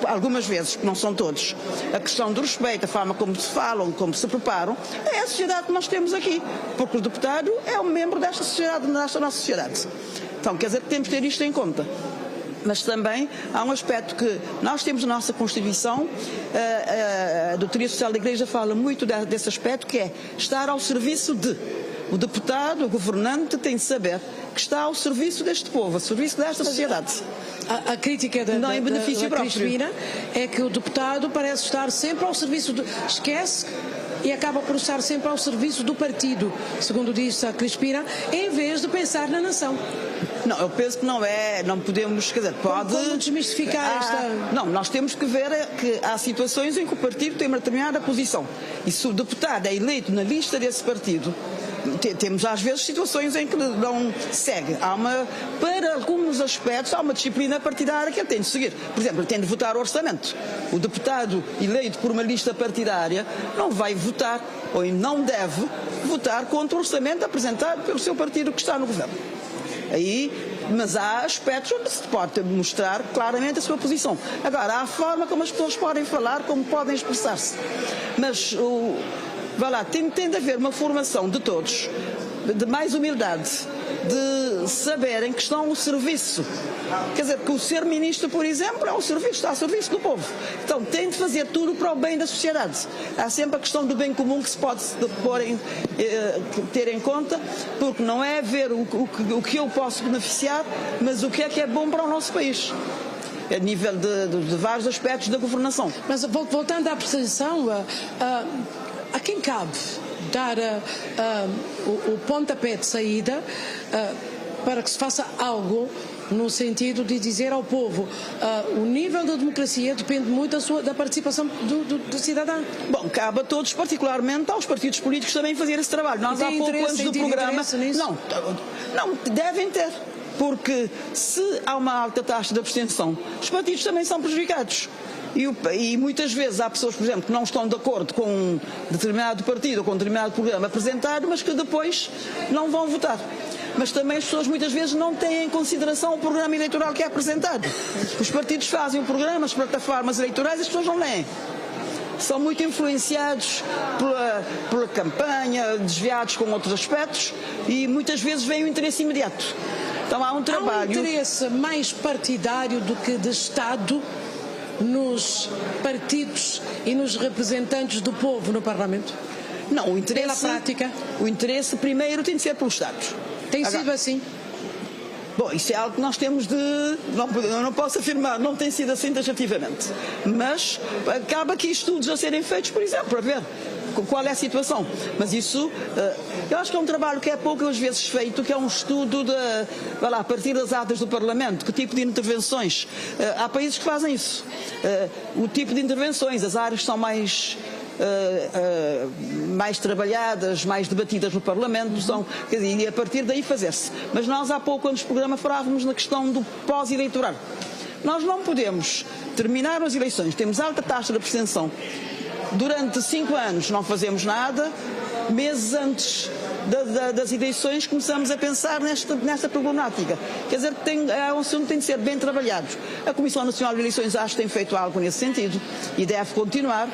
algumas vezes, que não são todos, a questão do respeito, a forma como se falam, como se preparam, é a sociedade que nós temos aqui. Porque o deputado é um membro desta sociedade, desta nossa sociedade. Então, quer dizer que temos de ter isto em conta. Mas também há um aspecto que nós temos na nossa Constituição, a Doutrina Social da Igreja fala muito desse aspecto, que é estar ao serviço de. O deputado, o governante tem de saber que está ao serviço deste povo, ao serviço desta sociedade. A crítica da Crispina é que o deputado parece estar sempre ao serviço esquece e acaba por estar sempre ao serviço do partido, segundo disse a Crispina, em vez de pensar na nação. Não, eu penso que não podemos, quer dizer, pode... Como desmistificar esta... Não, nós temos que ver que há situações em que o partido tem uma determinada posição. E se o deputado é eleito na lista desse partido, temos às vezes situações em que não segue. Para alguns aspectos, há uma disciplina partidária que ele tem de seguir. Por exemplo, ele tem de votar o orçamento. O deputado eleito por uma lista partidária não vai votar, ou não deve votar contra o orçamento apresentado pelo seu partido que está no governo. Mas há aspectos onde se pode mostrar claramente a sua posição. Agora, há a forma como as pessoas podem falar, como podem expressar-se. Mas tem de haver uma formação de todos, de mais humildade, de saberem que estão ao serviço. Quer dizer, que o ser ministro, por exemplo, está ao serviço do povo. Então tem de fazer tudo para o bem da sociedade. Há sempre a questão do bem comum que se pode ter em conta, porque não é ver o que eu posso beneficiar, mas o que é bom para o nosso país. A nível de vários aspectos da governação. Mas voltando à abstenção, a quem cabe dar o pontapé de saída para que se faça algo no sentido de dizer ao povo o nível da democracia depende muito da participação do cidadão. Bom, cabe a todos, particularmente aos partidos políticos, também fazer esse trabalho. Nós há pouco antes do programa... Não, devem ter. Porque se há uma alta taxa de abstenção, os partidos também são prejudicados. E muitas vezes há pessoas, por exemplo, que não estão de acordo com um determinado partido ou com um determinado programa apresentado, mas que depois não vão votar. Mas também as pessoas muitas vezes não têm em consideração o programa eleitoral que é apresentado. Os partidos fazem o programa, as plataformas eleitorais, as pessoas não leem. São muito influenciados pela campanha, desviados com outros aspectos e muitas vezes vem o interesse imediato. Então há um trabalho... Há um interesse mais partidário do que de Estado nos partidos e nos representantes do povo no Parlamento? Não, o interesse... Pela prática? O interesse primeiro tem de ser pelos Estados. Tem sido assim? Bom, isso é algo que nós temos de... Eu não posso afirmar, não tem sido assim taxativamente. Mas acaba aqui estudos a serem feitos, por exemplo, para ver qual é a situação. Mas isso, eu acho que é um trabalho que é poucas vezes feito, que é um estudo a partir das atas do Parlamento, que tipo de intervenções. Há países que fazem isso. O tipo de intervenções, as áreas que são mais trabalhadas, mais debatidas no Parlamento, quer dizer, e a partir daí fazer-se. Mas nós há pouco, antes do programa, falávamos na questão do pós-eleitoral. Nós não podemos terminar as eleições, temos alta taxa de abstenção. Durante 5 anos não fazemos nada, meses antes das eleições começamos a pensar nesta problemática. Quer dizer, é um assunto que tem de ser bem trabalhado. A Comissão Nacional de Eleições acho que tem feito algo nesse sentido e deve continuar.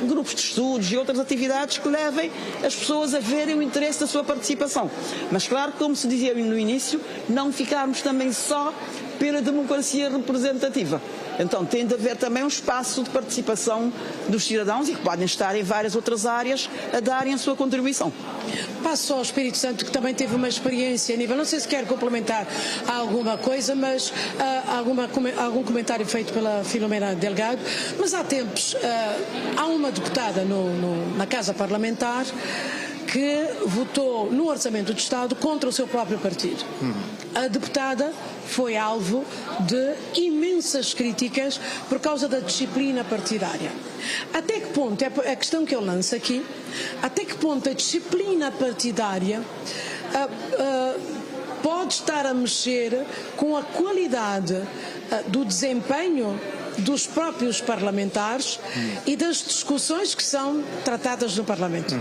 Grupos de estudos e outras atividades que levem as pessoas a verem o interesse da sua participação. Mas claro, como se dizia no início, não ficarmos também só pela democracia representativa. Então tem de haver também um espaço de participação dos cidadãos e que podem estar em várias outras áreas a darem a sua contribuição. Passo ao Espírito Santo, que também teve uma experiência a nível, não sei se quer complementar alguma coisa, mas algum comentário feito pela Filomena Delgado, mas há tempos há uma deputada na Casa Parlamentar que votou no Orçamento do Estado contra o seu próprio partido. A deputada foi alvo de imensas críticas por causa da disciplina partidária. Até que ponto, é a questão que eu lanço aqui, até que ponto a disciplina partidária pode estar a mexer com a qualidade do desempenho dos próprios parlamentares e das discussões que são tratadas no Parlamento?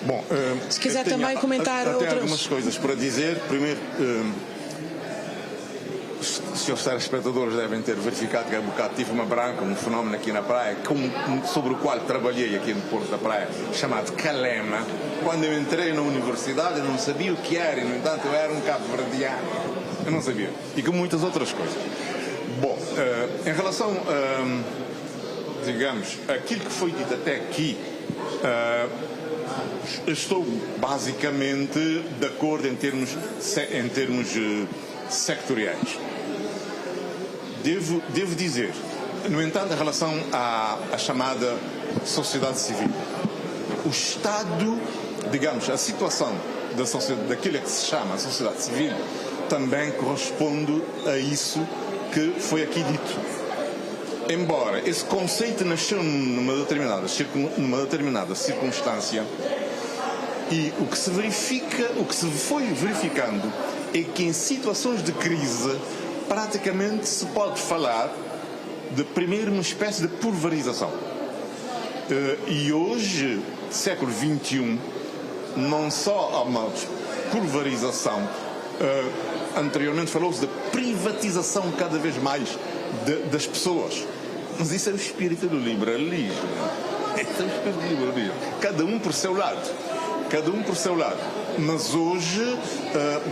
Bom, se quiser também comentar outras... algumas coisas para dizer. Primeiro, os senhores telespectadores devem ter verificado que há um bocado tive uma branca, um fenómeno aqui na praia, sobre o qual trabalhei aqui no Porto da Praia, chamado calema. Quando eu entrei na universidade eu não sabia o que era, e no entanto eu era um cabo-verdiano. Eu não sabia. E com muitas outras coisas. Bom, em relação, digamos, aquilo que foi dito até aqui, estou basicamente de acordo em termos sectoriais. Devo dizer, no entanto, em relação à chamada sociedade civil, o Estado, digamos, a situação daquilo que se chama a sociedade civil também corresponde a isso que foi aqui dito. Embora esse conceito nasceu numa determinada circunstância, e o que se foi verificando é que em situações de crise praticamente se pode falar de primeiro uma espécie de pulverização. E hoje, século XXI, não só há uma pulverização, anteriormente falou-se de privatização cada vez mais das pessoas. Mas isso é o espírito do liberalismo. Esse é o espírito do liberalismo. Cada um por seu lado. Mas hoje,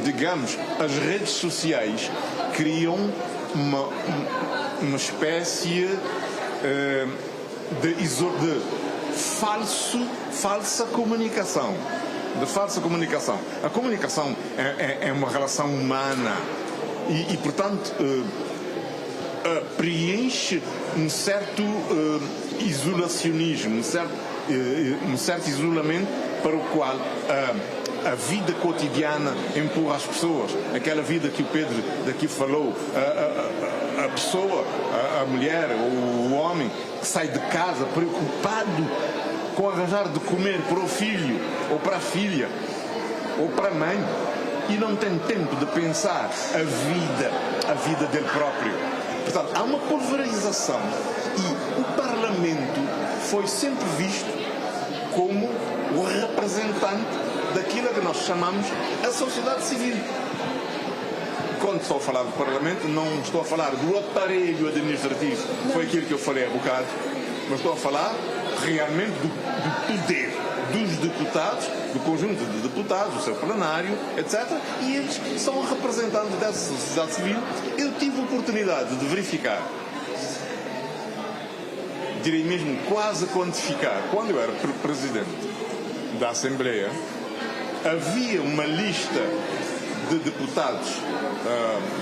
digamos, as redes sociais criam uma espécie de falsa comunicação. A comunicação é uma relação humana e portanto, preenche um certo isolacionismo, um certo isolamento para o qual a vida cotidiana empurra as pessoas, aquela vida que o Pedro daqui falou, a pessoa, a mulher ou o homem que sai de casa preocupado com arranjar de comer para o filho ou para a filha ou para a mãe e não tem tempo de pensar a vida dele próprio. Portanto, há uma pulverização e o Parlamento foi sempre visto como o representante daquilo que nós chamamos a sociedade civil. Quando estou a falar do Parlamento, não estou a falar do aparelho administrativo, foi aquilo que eu falei há bocado, mas estou a falar realmente do poder dos deputados, do conjunto de deputados, do seu plenário, etc. E eles são representantes dessa sociedade civil. Eu tive a oportunidade de verificar, direi mesmo quase quantificar, quando eu era presidente da Assembleia, havia uma lista de deputados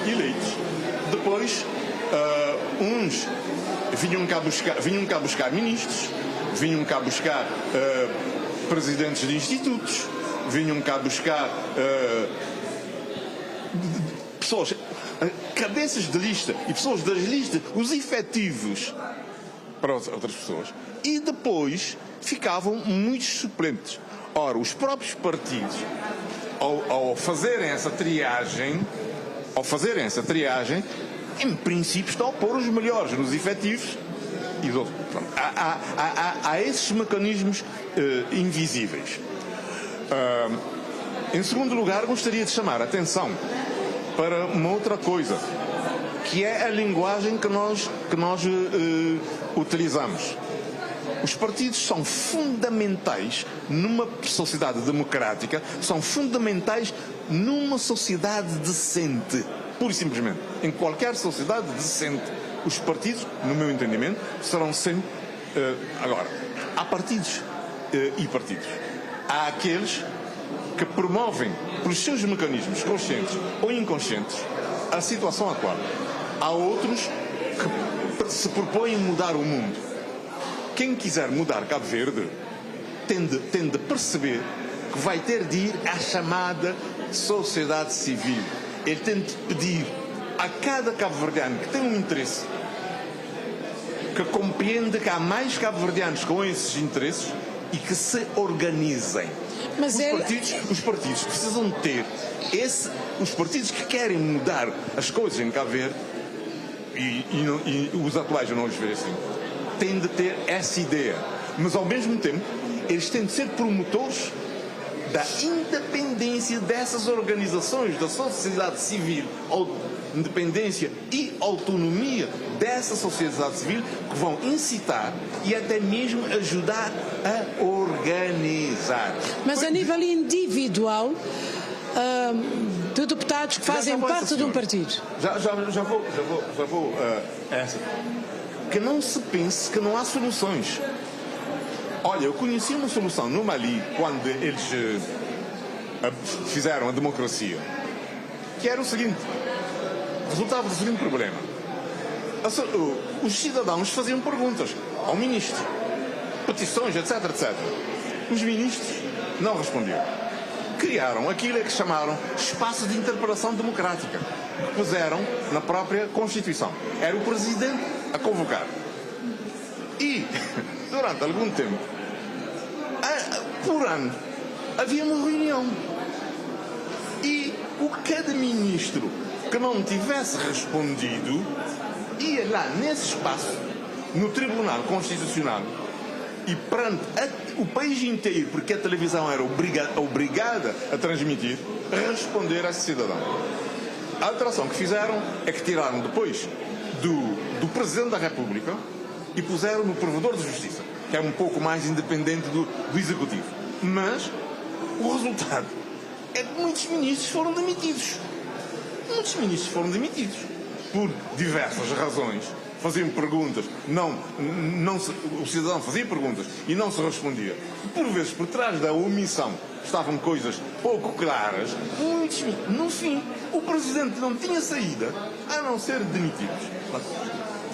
eleitos. Depois, uns vinham cá buscar ministros, vinham cá buscar presidentes de institutos, vinham cá buscar pessoas, cabeças de lista e pessoas das listas, os efetivos para outras pessoas. E depois ficavam muitos suplentes. Ora, os próprios partidos, ao fazerem essa triagem, em princípio estão a pôr os melhores nos efetivos e os outros. Há esses mecanismos invisíveis. Em segundo lugar, gostaria de chamar a atenção para uma outra coisa, que é a linguagem que nós utilizamos. Os partidos são fundamentais numa sociedade democrática, são fundamentais numa sociedade decente. Pura e simplesmente. Em qualquer sociedade decente, os partidos, no meu entendimento, serão sempre... Agora, há partidos e partidos. Há aqueles que promovem, pelos seus mecanismos conscientes ou inconscientes, a situação atual. Há outros que se propõem mudar o mundo. Quem quiser mudar Cabo Verde tem de perceber que vai ter de ir à chamada sociedade civil. Ele tem de pedir a cada cabo-verdiano que tem um interesse, que compreende que há mais cabo-verdianos com esses interesses e que se organizem. Mas os partidos precisam ter os partidos que querem mudar as coisas em Cabo Verde, e os atuais eu não os vejo assim, têm de ter essa ideia, mas ao mesmo tempo eles têm de ser promotores da independência dessas organizações da sociedade civil, ou independência e autonomia dessa sociedade civil, que vão incitar e até mesmo ajudar a organizar. Mas a nível individual, de deputados que fazem parte de um partido. Já vou essa. Que não se pense que não há soluções. Olha, eu conheci uma solução no Mali quando eles fizeram a democracia, que era o seguinte: resultava do seguinte problema. Os cidadãos faziam perguntas ao ministro, petições, etc, etc. Os ministros não respondiam. Criaram aquilo que chamaram espaço de interpelação democrática, que puseram na própria Constituição. Era o presidente a convocar. E, durante algum tempo, por ano, havia uma reunião. E cada ministro que não tivesse respondido ia lá nesse espaço, no Tribunal Constitucional, e perante o país inteiro, porque a televisão era obrigada a transmitir, responder a esse cidadão. A alteração que fizeram é que tiraram depois do Presidente da República e puseram no Provedor de Justiça, que é um pouco mais independente do Executivo. Mas o resultado é que muitos ministros foram demitidos. Muitos ministros foram demitidos por diversas razões. Faziam perguntas, o cidadão fazia perguntas e não se respondia. Por vezes, por trás da omissão, estavam coisas pouco claras. No fim, o Presidente não tinha saída a não ser demitidos.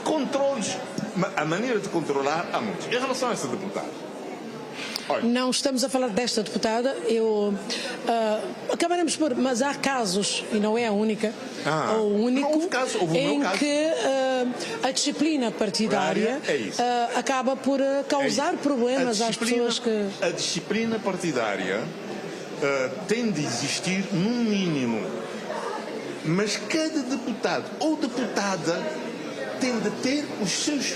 Controles, a maneira de controlar há muitos. Em relação a essa deputada, Não estamos a falar desta deputada. Acabaremos por, mas há casos, e não é a única, ou o único, em que a disciplina partidária acaba por causar problemas às pessoas que... A disciplina partidária tem de existir num mínimo, mas cada deputado ou deputada tem de ter os seus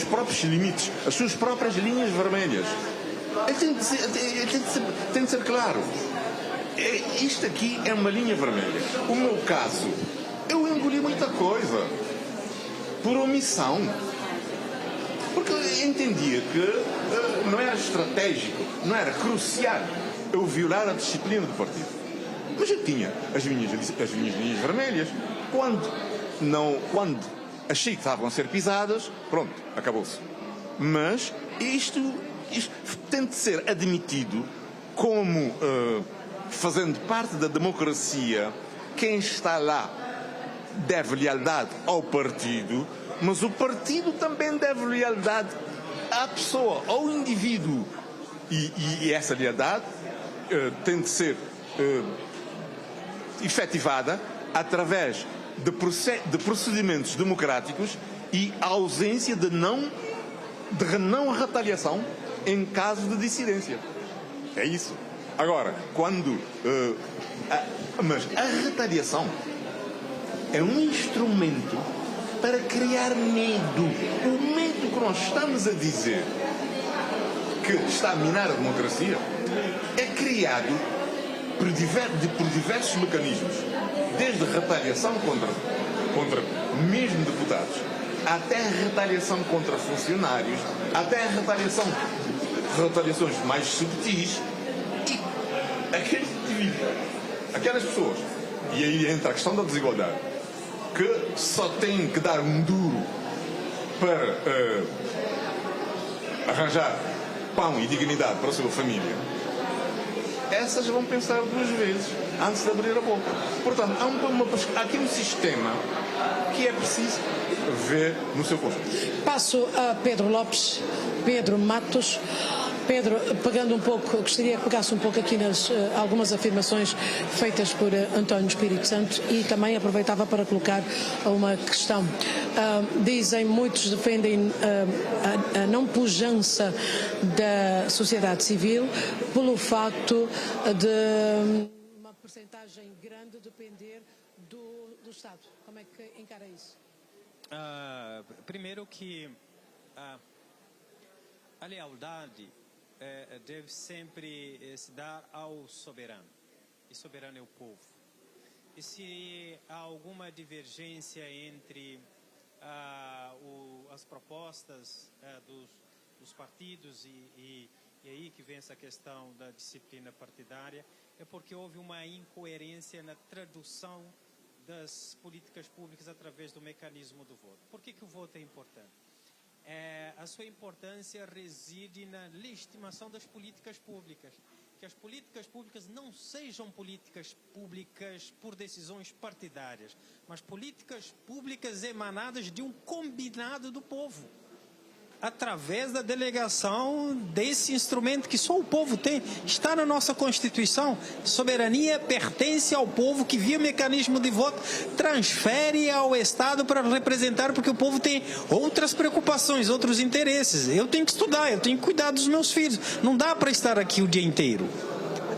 próprios limites, as suas próprias linhas vermelhas. Ele tem de ser claro. Isto aqui é uma linha vermelha. O meu caso, eu engoli muita coisa por omissão, porque eu entendia que não era estratégico, não era crucial eu violar a disciplina do partido. Mas eu tinha as minhas linhas vermelhas. Quando achei que estavam a ser pisadas, pronto, acabou-se. Mas isto tem de ser admitido como fazendo parte da democracia. Quem está lá deve lealdade ao partido, mas o partido também deve lealdade à pessoa, ao indivíduo. E essa lealdade tem de ser efetivada através de procedimentos democráticos e a ausência de não retaliação em caso de dissidência. É isso. Agora, mas a retaliação é um instrumento para criar medo. O medo que nós estamos a dizer que está a minar a democracia é criado por diversos mecanismos, desde a retaliação contra mesmo deputados, até a retaliação contra funcionários, até a retaliações mais subtis, e aqueles indivíduos, aquelas pessoas, e aí entra a questão da desigualdade, que só têm que dar um duro para arranjar pão e dignidade para a sua família, essas vão pensar duas vezes antes de abrir a boca. Portanto, há aqui um sistema que é preciso ver no seu conjunto. Passo a Pedro Lopes, Pedro Matos. Pedro, pegando um pouco, gostaria que pegasse um pouco aqui nas algumas afirmações feitas por António Espírito Santo e também aproveitava para colocar uma questão. Muitos defendem a não pujança da sociedade civil pelo facto de uma percentagem grande depender do Estado. Como é que encara isso? Primeiro que a lealdade deve sempre se dar ao soberano, e soberano é o povo. E se há alguma divergência entre as propostas dos partidos e aí que vem essa questão da disciplina partidária, é porque houve uma incoerência na tradução das políticas públicas através do mecanismo do voto. Por que o voto é importante? A sua importância reside na legitimação das políticas públicas. Que as políticas públicas não sejam políticas públicas por decisões partidárias, mas políticas públicas emanadas de um combinado do povo, através da delegação desse instrumento que só o povo tem, está na nossa Constituição. Soberania pertence ao povo, que via mecanismo de voto transfere ao Estado para representar, porque o povo tem outras preocupações, outros interesses. Eu tenho que estudar, eu tenho que cuidar dos meus filhos, não dá para estar aqui o dia inteiro.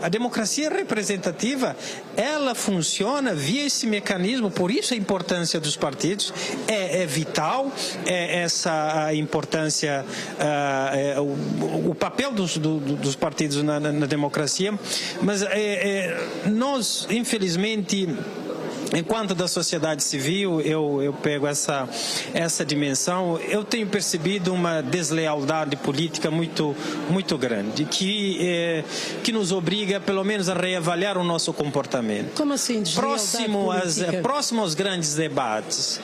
A democracia representativa, ela funciona via esse mecanismo, por isso a importância dos partidos é vital, essa a importância, o papel dos partidos na democracia, mas nós, infelizmente, enquanto da sociedade civil, eu pego essa dimensão, eu tenho percebido uma deslealdade política muito grande, que nos obriga, pelo menos, a reavaliar o nosso comportamento. Como assim, deslealdade próximo aos grandes debates,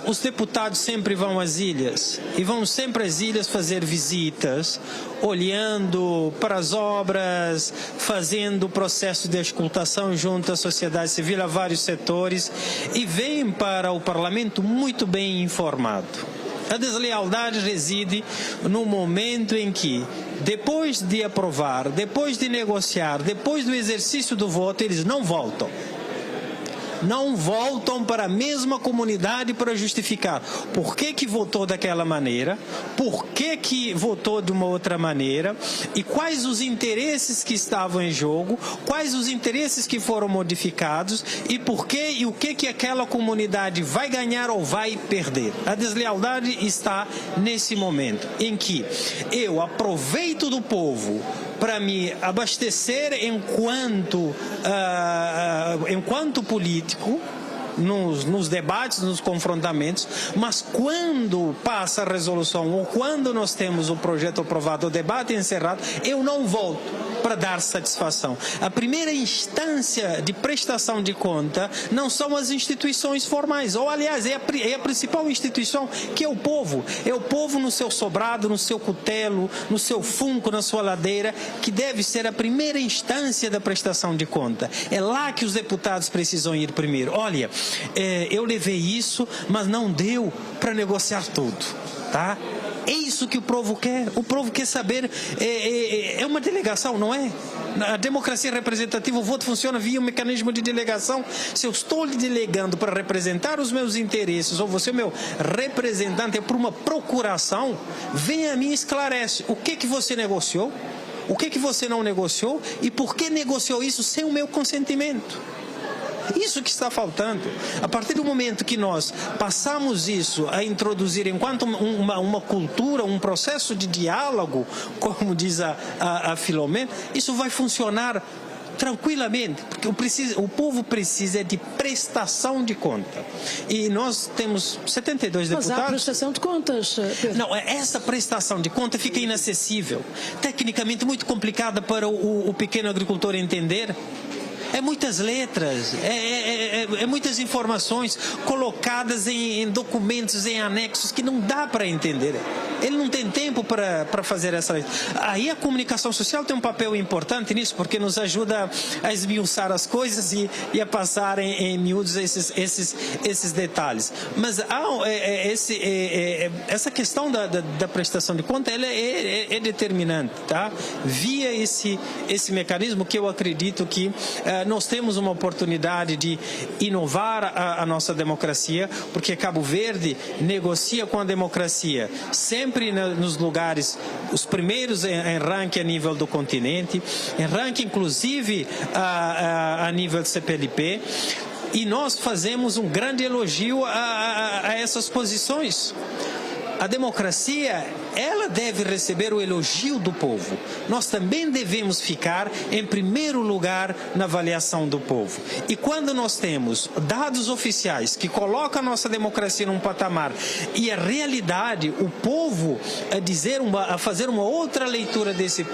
os deputados sempre vão às ilhas, e vão sempre às ilhas fazer visitas, olhando para as obras, fazendo processo de escutação junto à sociedade civil, a vários setores, e vêm para o parlamento muito bem informado. A deslealdade reside no momento em que, depois de aprovar, depois de negociar, depois do exercício do voto, eles não voltam. Não voltam para a mesma comunidade para justificar por que votou daquela maneira, por que votou de uma outra maneira e quais os interesses que estavam em jogo, quais os interesses que foram modificados e por que e o que aquela comunidade vai ganhar ou vai perder. A deslealdade está nesse momento em que eu aproveito do povo para me abastecer enquanto político, nos debates, nos confrontamentos, mas quando passa a resolução ou quando nós temos o projeto aprovado, o debate encerrado, eu não volto para dar satisfação. A primeira instância de prestação de conta não são as instituições formais, ou aliás, é a principal instituição, que é o povo. É o povo no seu sobrado, no seu cutelo, no seu funco, na sua ladeira, que deve ser a primeira instância da prestação de conta. É lá que os deputados precisam ir primeiro. Olha, eu levei isso, mas não deu para negociar tudo, tá? É isso que o povo quer. O povo quer saber, é uma delegação, não é? A democracia representativa, o voto funciona via um mecanismo de delegação. Se eu estou lhe delegando para representar os meus interesses, ou você é meu representante, é por uma procuração, venha a mim e esclarece o que você negociou, o que você não negociou e por que negociou isso sem o meu consentimento. Isso que está faltando. A partir do momento que nós passamos isso a introduzir enquanto uma cultura, um processo de diálogo, como diz a Filomena, isso vai funcionar tranquilamente, porque o povo precisa de prestação de conta. E nós temos 72 deputados. Mas há prestação de contas, Pedro. Não, essa prestação de conta fica inacessível. Tecnicamente muito complicada para o pequeno agricultor entender. É muitas letras, é muitas informações colocadas em documentos, em anexos que não dá para entender. Ele não tem tempo para fazer essa letra. Aí a comunicação social tem um papel importante nisso, porque nos ajuda a esmiuçar as coisas e a passar em miúdos esses detalhes. Mas essa questão da prestação de conta ela é determinante, tá? Via esse mecanismo que eu acredito que nós temos uma oportunidade de inovar a nossa democracia, porque Cabo Verde negocia com a democracia sempre nos lugares, os primeiros em ranking a nível do continente, em ranking inclusive a nível de CPLP, e nós fazemos um grande elogio a essas posições. A democracia, ela deve receber o elogio do povo. Nós também devemos ficar em primeiro lugar na avaliação do povo. E quando nós temos dados oficiais que colocam a nossa democracia num patamar e a realidade, o povo a fazer uma outra leitura desses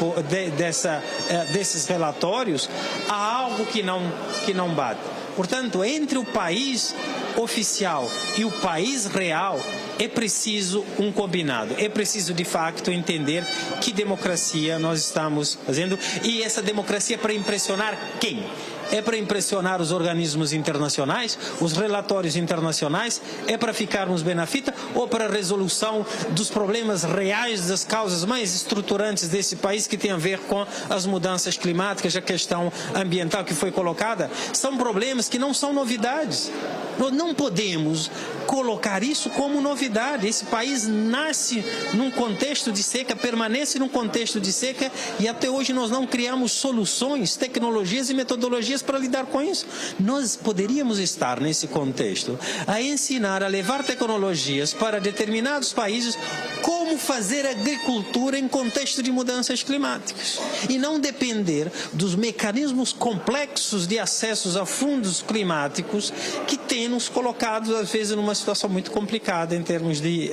relatórios, há algo que não bate. Portanto, entre o país oficial e o país real, é preciso um combinado. É preciso, de facto, entender que democracia nós estamos fazendo. E essa democracia é para impressionar quem? É para impressionar os organismos internacionais, os relatórios internacionais? É para ficarmos bem na fita? Ou para a resolução dos problemas reais, das causas mais estruturantes desse país, que tem a ver com as mudanças climáticas, a questão ambiental que foi colocada? São problemas que não são novidades. Nós não podemos colocar isso como novidade. Esse país nasce num contexto de seca, permanece num contexto de seca, e até hoje nós não criamos soluções, tecnologias e metodologias para lidar com isso. Nós poderíamos estar nesse contexto a ensinar, a levar tecnologias para determinados países como fazer agricultura em contexto de mudanças climáticas e não depender dos mecanismos complexos de acessos a fundos climáticos que têm nos colocado às vezes numa situação muito complicada em termos de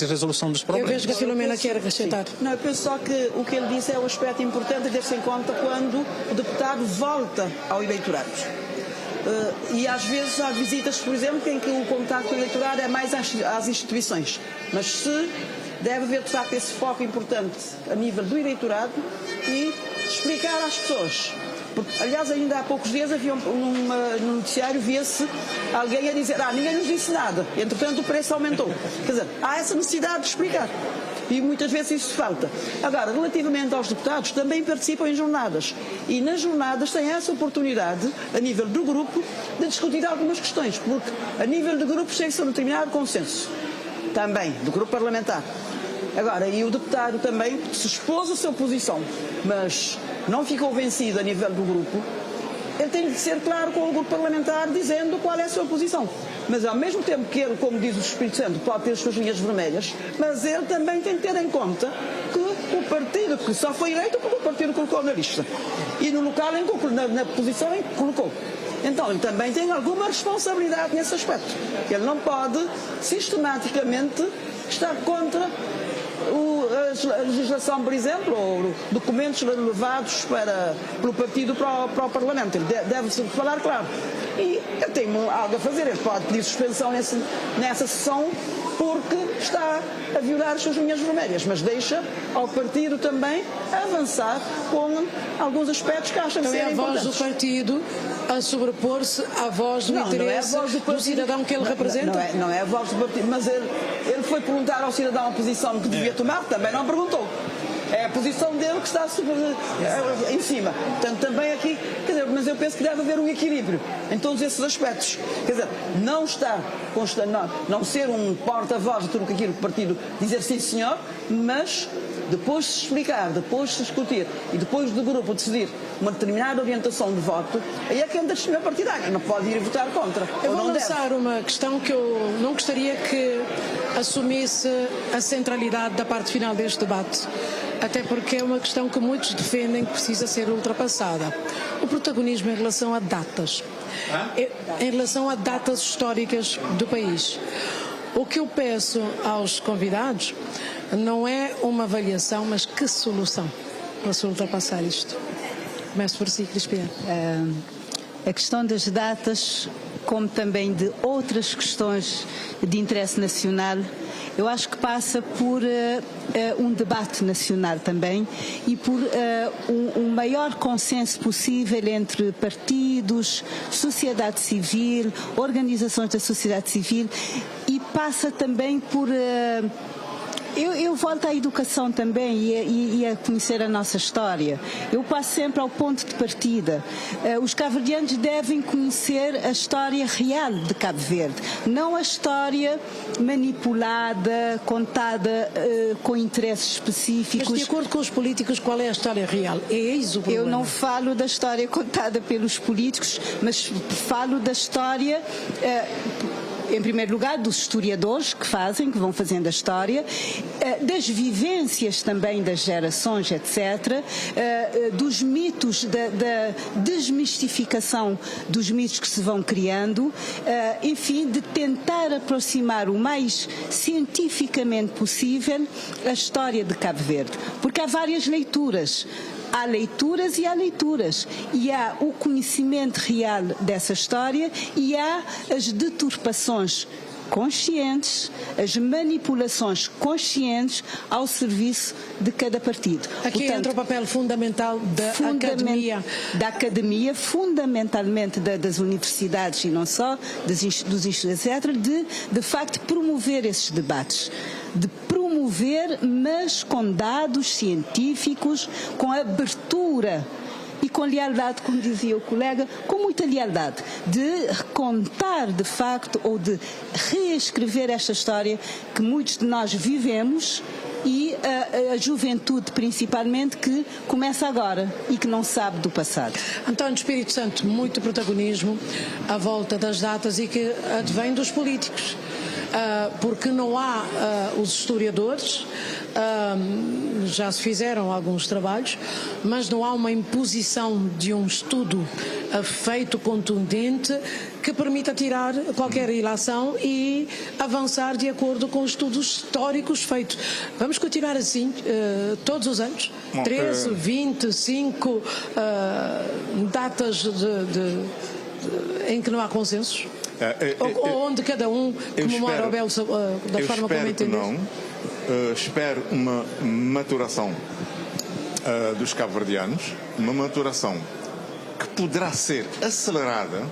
resolução dos problemas. Eu vejo que a Filomena quer acrescentar. Não, eu penso só que o que ele disse é um aspecto importante a ter-se em conta quando o deputado volta ao eleitorado. E às vezes há visitas, por exemplo, em que o contacto eleitorado é mais às instituições. Mas se deve haver, de facto, esse foco importante a nível do eleitorado e explicar às pessoas Porque, aliás, ainda há poucos dias havia no noticiário, via-se alguém a dizer: ninguém nos disse nada, entretanto o preço aumentou. Quer dizer, há essa necessidade de explicar. E muitas vezes isso falta. Agora, relativamente aos deputados, também participam em jornadas. E nas jornadas têm essa oportunidade, a nível do grupo, de discutir algumas questões. Porque a nível do grupo chega-se a um determinado consenso. Também, do grupo parlamentar. Agora, e o deputado também se expôs a sua posição, mas não ficou vencido a nível do grupo, ele tem de ser claro com o grupo parlamentar, dizendo qual é a sua posição. Mas ao mesmo tempo que ele, como diz o Espírito Santo, pode ter as suas linhas vermelhas, mas ele também tem de ter em conta que o partido, que só foi eleito porque o partido colocou na lista. E no local, na posição em que colocou. Então ele também tem alguma responsabilidade nesse aspecto. Ele não pode sistematicamente estar contra a legislação, por exemplo, ou documentos levados pelo partido para o Parlamento. Ele deve-se falar claro. E ele tem algo a fazer. Ele pode pedir suspensão nessa sessão porque está a violar as suas linhas vermelhas, mas deixa ao partido também avançar com alguns aspectos que acham que serem importantes. É a voz do partido a sobrepor-se à voz do interesse do cidadão que ele representa? Não é a voz do partido, mas ele foi perguntar ao cidadão a posição que devia tomar, também não perguntou. É a posição dele que está em cima. Portanto, também aqui, quer dizer, mas eu penso que deve haver um equilíbrio em todos esses aspectos. Quer dizer, não estar não ser um porta-voz de tudo aquilo que o partido dizer sim senhor, mas depois de se explicar, depois de se discutir e depois do grupo decidir uma determinada orientação de voto, aí é que entra a sistema partidário, não pode ir votar contra. Eu vou lançar uma questão que eu não gostaria que assumisse a centralidade da parte final deste debate, até porque é uma questão que muitos defendem que precisa ser ultrapassada. O protagonismo em relação a datas. Em relação a datas históricas do país. O que eu peço aos convidados não é uma avaliação, mas que solução para se ultrapassar isto. Começo por si, Crispina. A questão das datas, como também de outras questões de interesse nacional, eu acho que passa por um debate nacional também e por um maior consenso possível entre partidos, sociedade civil, organizações da sociedade civil, e passa também por... Eu volto à educação também e a conhecer a nossa história. Eu passo sempre ao ponto de partida. Os cabo-verdianos devem conhecer a história real de Cabo Verde, não a história manipulada, contada com interesses específicos. Mas de acordo com os políticos, qual é a história real? É isso o problema. Eu não falo da história contada pelos políticos, mas falo da história... em primeiro lugar, dos historiadores que vão fazendo a história, das vivências também das gerações, etc., dos mitos, da desmistificação dos mitos que se vão criando, enfim, de tentar aproximar o mais cientificamente possível a história de Cabo Verde. Porque há várias leituras. Há leituras e há leituras. E há o conhecimento real dessa história e há as deturpações conscientes, as manipulações conscientes ao serviço de cada partido. Aqui entra o papel fundamental da academia. Da academia, fundamentalmente das universidades e não só, dos institutos, etc., de facto promover esses debates. De promover, mas com dados científicos, com abertura e com lealdade, como dizia o colega, com muita lealdade, de contar de facto ou de reescrever esta história que muitos de nós vivemos e a juventude principalmente que começa agora e que não sabe do passado. António Espírito Santo, muito protagonismo à volta das datas e que advém dos políticos. Porque não há os historiadores, já se fizeram alguns trabalhos, mas não há uma imposição de um estudo feito contundente que permita tirar qualquer ilação e avançar de acordo com os estudos históricos feitos. Vamos continuar assim todos os anos? 13, 25 datas em que não há consensos? Onde cada um comemora o belo da forma como entender? Não. Espero uma maturação dos cabo-verdianos, uma maturação que poderá ser acelerada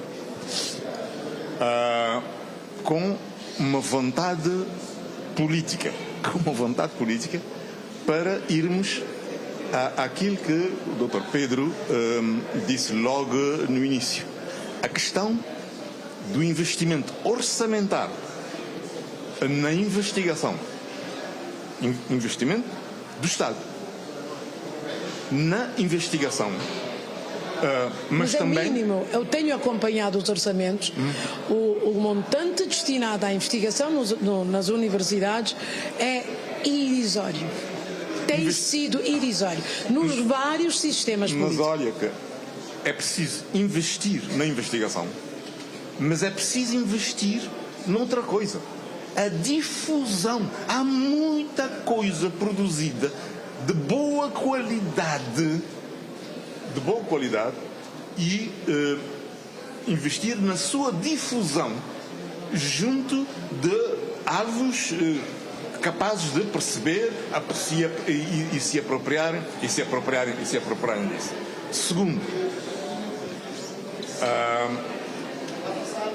com uma vontade política, para irmos àquilo que o Dr. Pedro disse logo no início, a questão do investimento orçamentário na investigação, investimento do Estado na investigação. Mas é também mínimo. Eu tenho acompanhado os orçamentos. O montante destinado à investigação nas universidades é irrisório. Tem sido irrisório nos vários sistemas políticos. Mas olha que é preciso investir na investigação, mas é preciso investir noutra coisa: a difusão. Há muita coisa produzida de boa qualidade, e investir na sua difusão junto de alvos capazes de perceber, apreciar e se apropriarem disso. Segundo,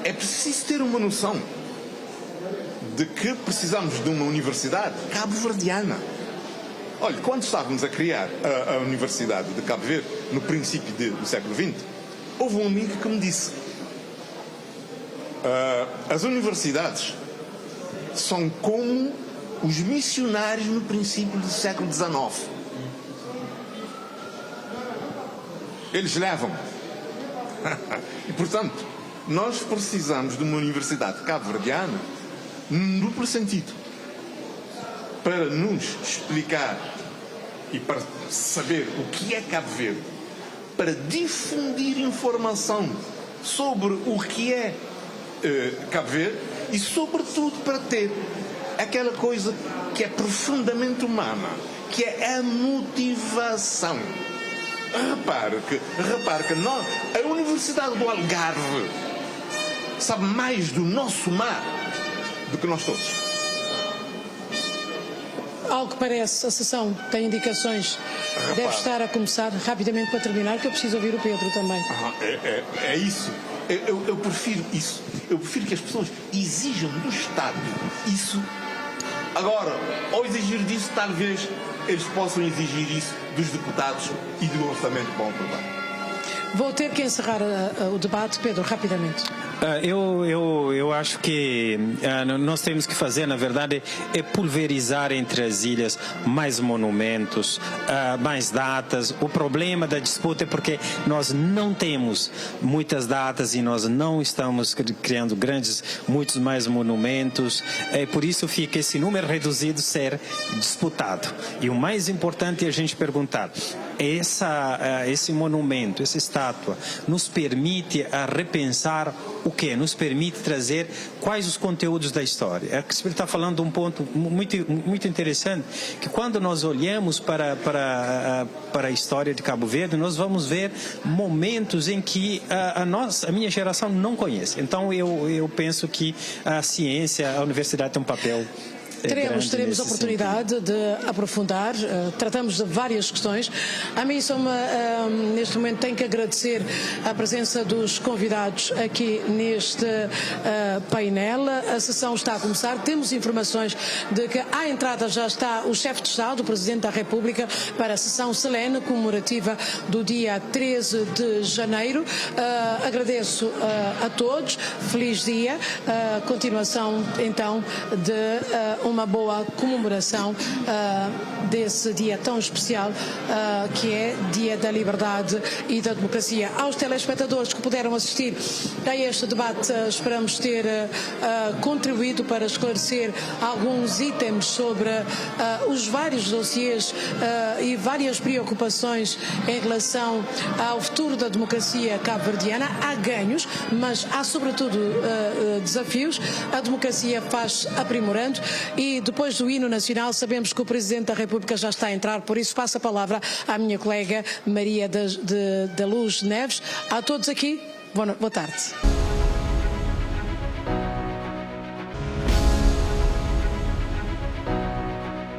é preciso ter uma noção de que precisamos de uma universidade cabo-verdiana. Olha, quando estávamos a criar a Universidade de Cabo Verde, no princípio do século XX, houve um amigo que me disse: as universidades são como os missionários no princípio do século XIX. Eles levam. E, portanto, nós precisamos de uma universidade cabo-verdiana num duplo sentido, para nos explicar e para saber o que é Cabo Verde, para difundir informação sobre o que é Cabo Verde e, sobretudo, para ter aquela coisa que é profundamente humana, que é a motivação. Repare que nós, a Universidade do Algarve sabe mais do nosso mar do que nós todos. Ao que parece, a sessão tem indicações. Deve estar a começar rapidamente para terminar, que eu preciso ouvir o Pedro também. É isso. Eu prefiro isso. Eu prefiro que as pessoas exijam do Estado isso. Agora, ao exigir disso, talvez eles possam exigir isso dos deputados e do orçamento para aprovar. Vou ter que encerrar o debate, Pedro, rapidamente. Eu acho que nós temos que fazer, na verdade, é pulverizar entre as ilhas mais monumentos, mais datas. O problema da disputa é porque nós não temos muitas datas e nós não estamos criando muitos mais monumentos. Por isso fica esse número reduzido ser disputado. E o mais importante é a gente perguntar: esse monumento, essa estátua, nos permite repensar o quê? Nos permite trazer quais os conteúdos da história. A Crispina está falando de um ponto muito interessante, que quando nós olhamos para a história de Cabo Verde, nós vamos ver momentos em que a minha geração não conhece. Então eu penso que a ciência, a universidade tem um papel. Teremos oportunidade de aprofundar. Tratamos de várias questões. A mim neste momento tenho que agradecer a presença dos convidados aqui neste painel. A sessão está a começar. Temos informações de que à entrada já está o chefe de Estado, o Presidente da República, para a sessão solene comemorativa do dia 13 de janeiro. Agradeço a todos. Feliz dia. Continuação então de uma boa comemoração desse dia tão especial que é Dia da Liberdade e da Democracia. Aos telespectadores que puderam assistir a este debate, esperamos ter contribuído para esclarecer alguns itens sobre os vários dossiês e várias preocupações em relação ao futuro da democracia cabo-verdiana. Há ganhos, mas há sobretudo desafios. A democracia faz aprimorando. E depois do hino nacional, sabemos que o Presidente da República já está a entrar, por isso passo a palavra à minha colega Maria da Luz Neves. A todos aqui, boa tarde.